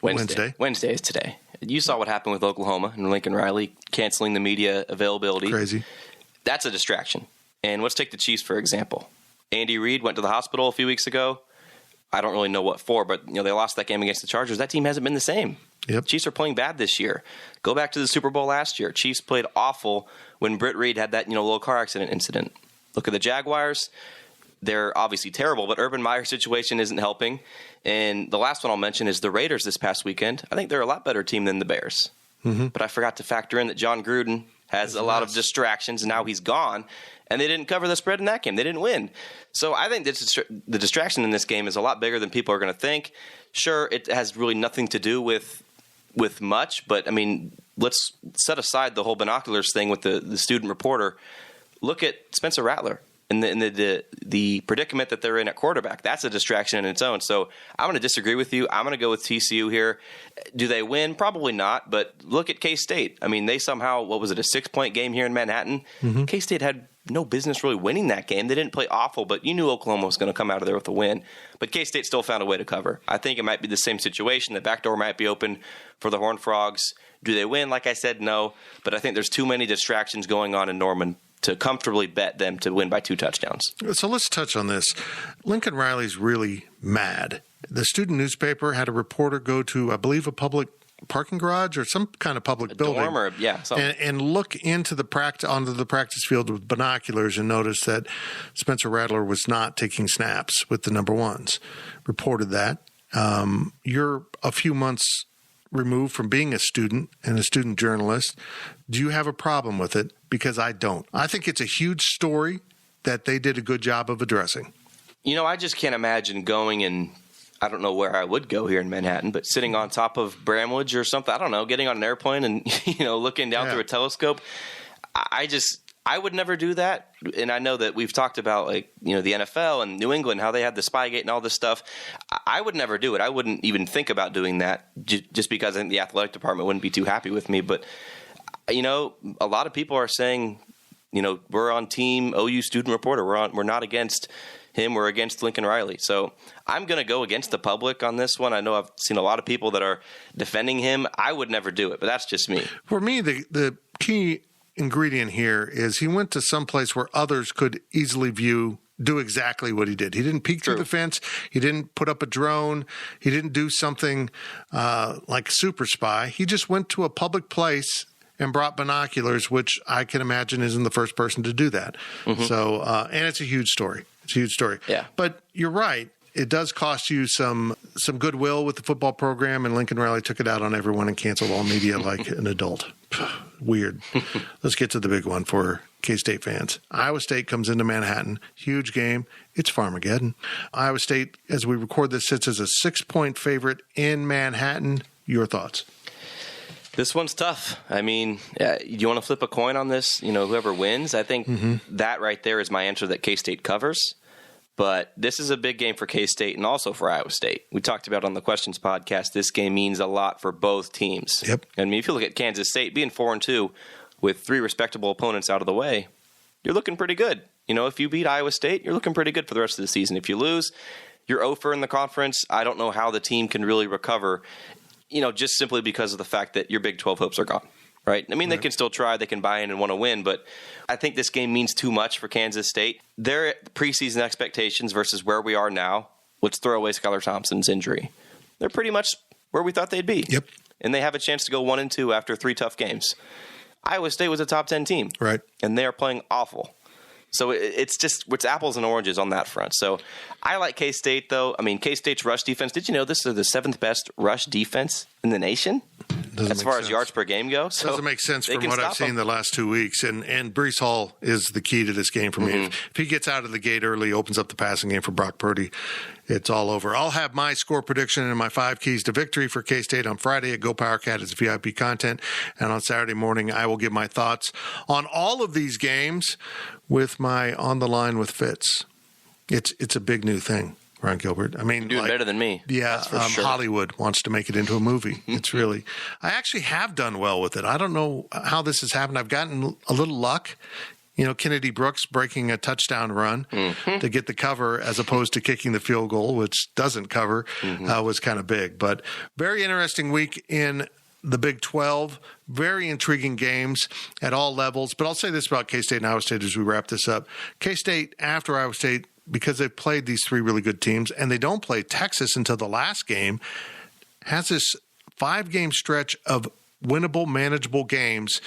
Wednesday. Wednesday is today. You saw what happened with Oklahoma and Lincoln Riley canceling the media availability. Crazy. That's a distraction. And let's take the Chiefs, for example. Andy Reid went to the hospital a few weeks ago. I don't really know what for, but they lost that game against the Chargers. That team hasn't been the same. Yep. Chiefs are playing bad this year. Go back to the Super Bowl last year. Chiefs played awful when Britt Reid had that little car accident incident. Look at the Jaguars. They're obviously terrible, but Urban Meyer's situation isn't helping. And the last one I'll mention is the Raiders this past weekend. I think they're a lot better team than the Bears. But I forgot to factor in that John Gruden has a lot of distractions, and now he's gone. And they didn't cover the spread in that game. They didn't win. So I think the distraction in this game is a lot bigger than people are going to think. Sure, it has really nothing to do with much, but, I mean, let's set aside the whole binoculars thing with the student reporter. Look at Spencer Rattler and the predicament that they're in at quarterback. That's a distraction in its own. So I'm going to disagree with you. I'm going to go with TCU here. Do they win? Probably not, but look at K-State. I mean, they somehow, what was it, a 6-point game here in Manhattan? K-State had no business really winning that game. They didn't play awful, but you knew Oklahoma was going to come out of there with a win. But K-State still found a way to cover. I think it might be the same situation. The back door might be open for the Horned Frogs. Do they win? Like I said, no. But I think there's too many distractions going on in Norman to comfortably bet them to win by 2 touchdowns. So let's touch on this. Lincoln Riley's really mad. The student newspaper had a reporter go to, I believe, a public parking garage or some kind of public building, dorm or, and look into onto the practice field with binoculars and notice that Spencer Rattler was not taking snaps with the number ones. Reported that. You're a few months removed from being a student and a student journalist. Do you have a problem with it? Because I don't. I think it's a huge story that they did a good job of addressing. You know, I just can't imagine going and I don't know where I would go here in Manhattan, but sitting on top of Bramlage or something, I don't know, getting on an airplane and, looking down through a telescope. I would never do that. And I know that we've talked about, the NFL and New England, how they had the Spygate and all this stuff. I would never do it. I wouldn't even think about doing that just because I think the athletic department wouldn't be too happy with me. But, a lot of people are saying, we're on team OU student reporter. We're not against him. We're against Lincoln Riley. So I'm going to go against the public on this one. I know I've seen a lot of people that are defending him. I would never do it, but that's just me. For me, the key ingredient here is he went to some place where others could easily do exactly what he did. He didn't peek through the fence. He didn't put up a drone. He didn't do something like a super spy. He just went to a public place and brought binoculars, which I can imagine isn't the first person to do that. So, and it's a huge story. It's a huge story. Yeah. But you're right. It does cost you some goodwill with the football program, and Lincoln Riley took it out on everyone and canceled all media like an adult. Weird. Let's get to the big one for K-State fans. Iowa State comes into Manhattan. Huge game. It's Farmageddon. Iowa State, as we record this, sits as a 6-point favorite in Manhattan. Your thoughts? This one's tough. I mean, you want to flip a coin on this? Whoever wins, I think that right there is my answer that K-State covers. But this is a big game for K-State and also for Iowa State. We talked about on the Questions podcast, this game means a lot for both teams. Yep. I mean, if you look at Kansas State being 4-2 with 3 respectable opponents out of the way, you're looking pretty good. If you beat Iowa State, you're looking pretty good for the rest of the season. If you lose, you're 0-for in the conference. I don't know how the team can really recover, just simply because of the fact that your Big 12 hopes are gone, right? I mean, They can still try. They can buy in and want to win, but I think this game means too much for Kansas State. Their preseason expectations versus where we are now, let's throw away Skylar Thompson's injury. They're pretty much where we thought they'd be. Yep. And they have a chance to go 1-2 after 3 tough games. Iowa State was a top 10 team. Right. And they are playing awful. So it's apples and oranges on that front. So I like K-State, though. I mean, K-State's rush defense, did you know this is the 7th best rush defense in the nation? As far as yards per game go. So doesn't make sense from what I've seen the last 2 weeks. And Breece Hall is the key to this game for me. If he gets out of the gate early, opens up the passing game for Brock Purdy, it's all over. I'll have my score prediction and my 5 keys to victory for K-State on Friday at Go PowerCat as VIP content. And on Saturday morning, I will give my thoughts on all of these games with my On the Line with Fitz. It's a big new thing, Ron Gilbert. I mean, you're doing better than me. Yeah, sure. Hollywood wants to make it into a movie. It's really, I actually have done well with it. I don't know how this has happened. I've gotten a little luck. Kennedy Brooks breaking a touchdown run to get the cover as opposed to kicking the field goal, which doesn't cover, was kind of big. But very interesting week in the Big 12. Very intriguing games at all levels. But I'll say this about K-State and Iowa State as we wrap this up. K-State, after Iowa State, because they've played these 3 really good teams, and they don't play Texas until the last game, has this 5-game stretch of winnable, manageable games,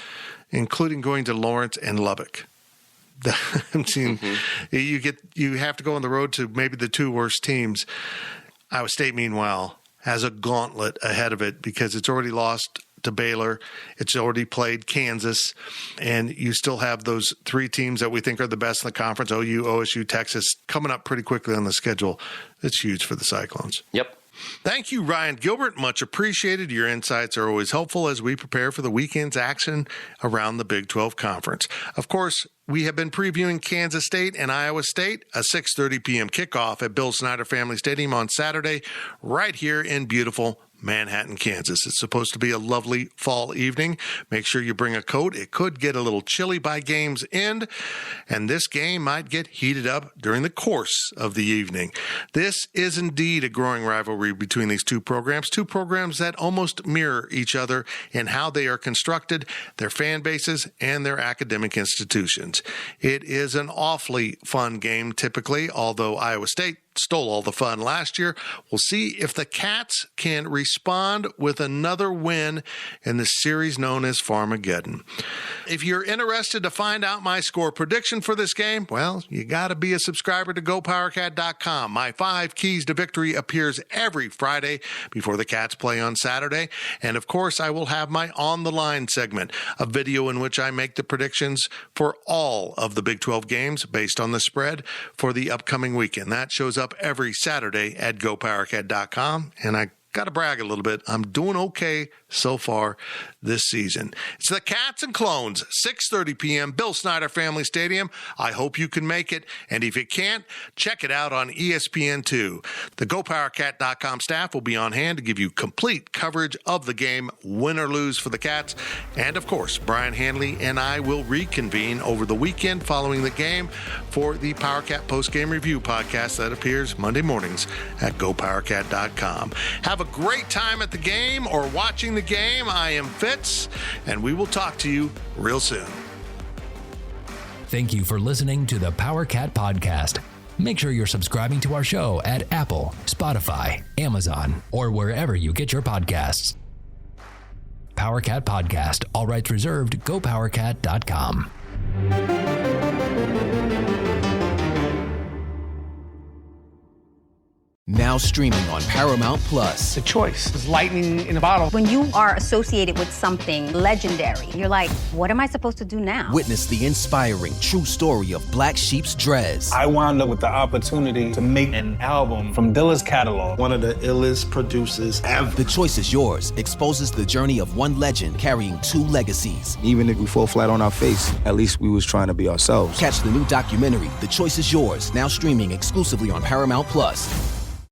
including going to Lawrence and Lubbock. I'm seeing you have to go on the road to maybe the 2 worst teams. Iowa State, meanwhile, has a gauntlet ahead of it because it's already lost to Baylor. It's already played Kansas. And you still have those 3 teams that we think are the best in the conference, OU, OSU, Texas, coming up pretty quickly on the schedule. It's huge for the Cyclones. Yep. Thank you, Ryan Gilbert. Much appreciated. Your insights are always helpful as we prepare for the weekend's action around the Big 12 Conference. Of course, we have been previewing Kansas State and Iowa State, a 6:30 p.m. kickoff at Bill Snyder Family Stadium on Saturday, right here in beautiful Manhattan, Kansas. It's supposed to be a lovely fall evening. Make sure you bring a coat. It could get a little chilly by game's end, and this game might get heated up during the course of the evening. This is indeed a growing rivalry between these two programs that almost mirror each other in how they are constructed, their fan bases, and their academic institutions. It is an awfully fun game typically, although Iowa State stole all the fun last year. We'll see if the Cats can respond with another win in the series known as Farmageddon. If you're interested to find out my score prediction for this game, well, you got to be a subscriber to GoPowerCat.com. My 5 keys to victory appears every Friday before the Cats play on Saturday. And of course, I will have my On the Line segment, a video in which I make the predictions for all of the Big 12 games based on the spread for the upcoming weekend. That shows up every Saturday at GoPowerCat.com, and I got to brag a little bit. I'm doing okay so far this season. It's the Cats and Clones, 6:30 p.m., Bill Snyder Family Stadium. I hope you can make it, and if you can't, check it out on ESPN2. The GoPowerCat.com staff will be on hand to give you complete coverage of the game, win or lose for the Cats. And, of course, Brian Hanley and I will reconvene over the weekend following the game for the PowerCat Post-Game Review podcast that appears Monday mornings at GoPowerCat.com. Have a great time at the game or watching the game. I am Fitz, and we will talk to you real soon. Thank you for listening to the PowerCat Podcast. Make sure you're subscribing to our show at Apple, Spotify, Amazon, or wherever you get your podcasts. PowerCat Podcast, all rights reserved, GoPowerCat.com. Now streaming on Paramount Plus. The choice is lightning in a bottle. When you are associated with something legendary, you're like, what am I supposed to do now? Witness the inspiring true story of Black Sheep's Drez. I wound up with the opportunity to make an album from Dilla's catalog. One of the illest producers ever. The Choice is Yours exposes the journey of one legend carrying 2 legacies. Even if we fall flat on our face, at least we was trying to be ourselves. Catch the new documentary, The Choice is Yours, now streaming exclusively on Paramount Plus.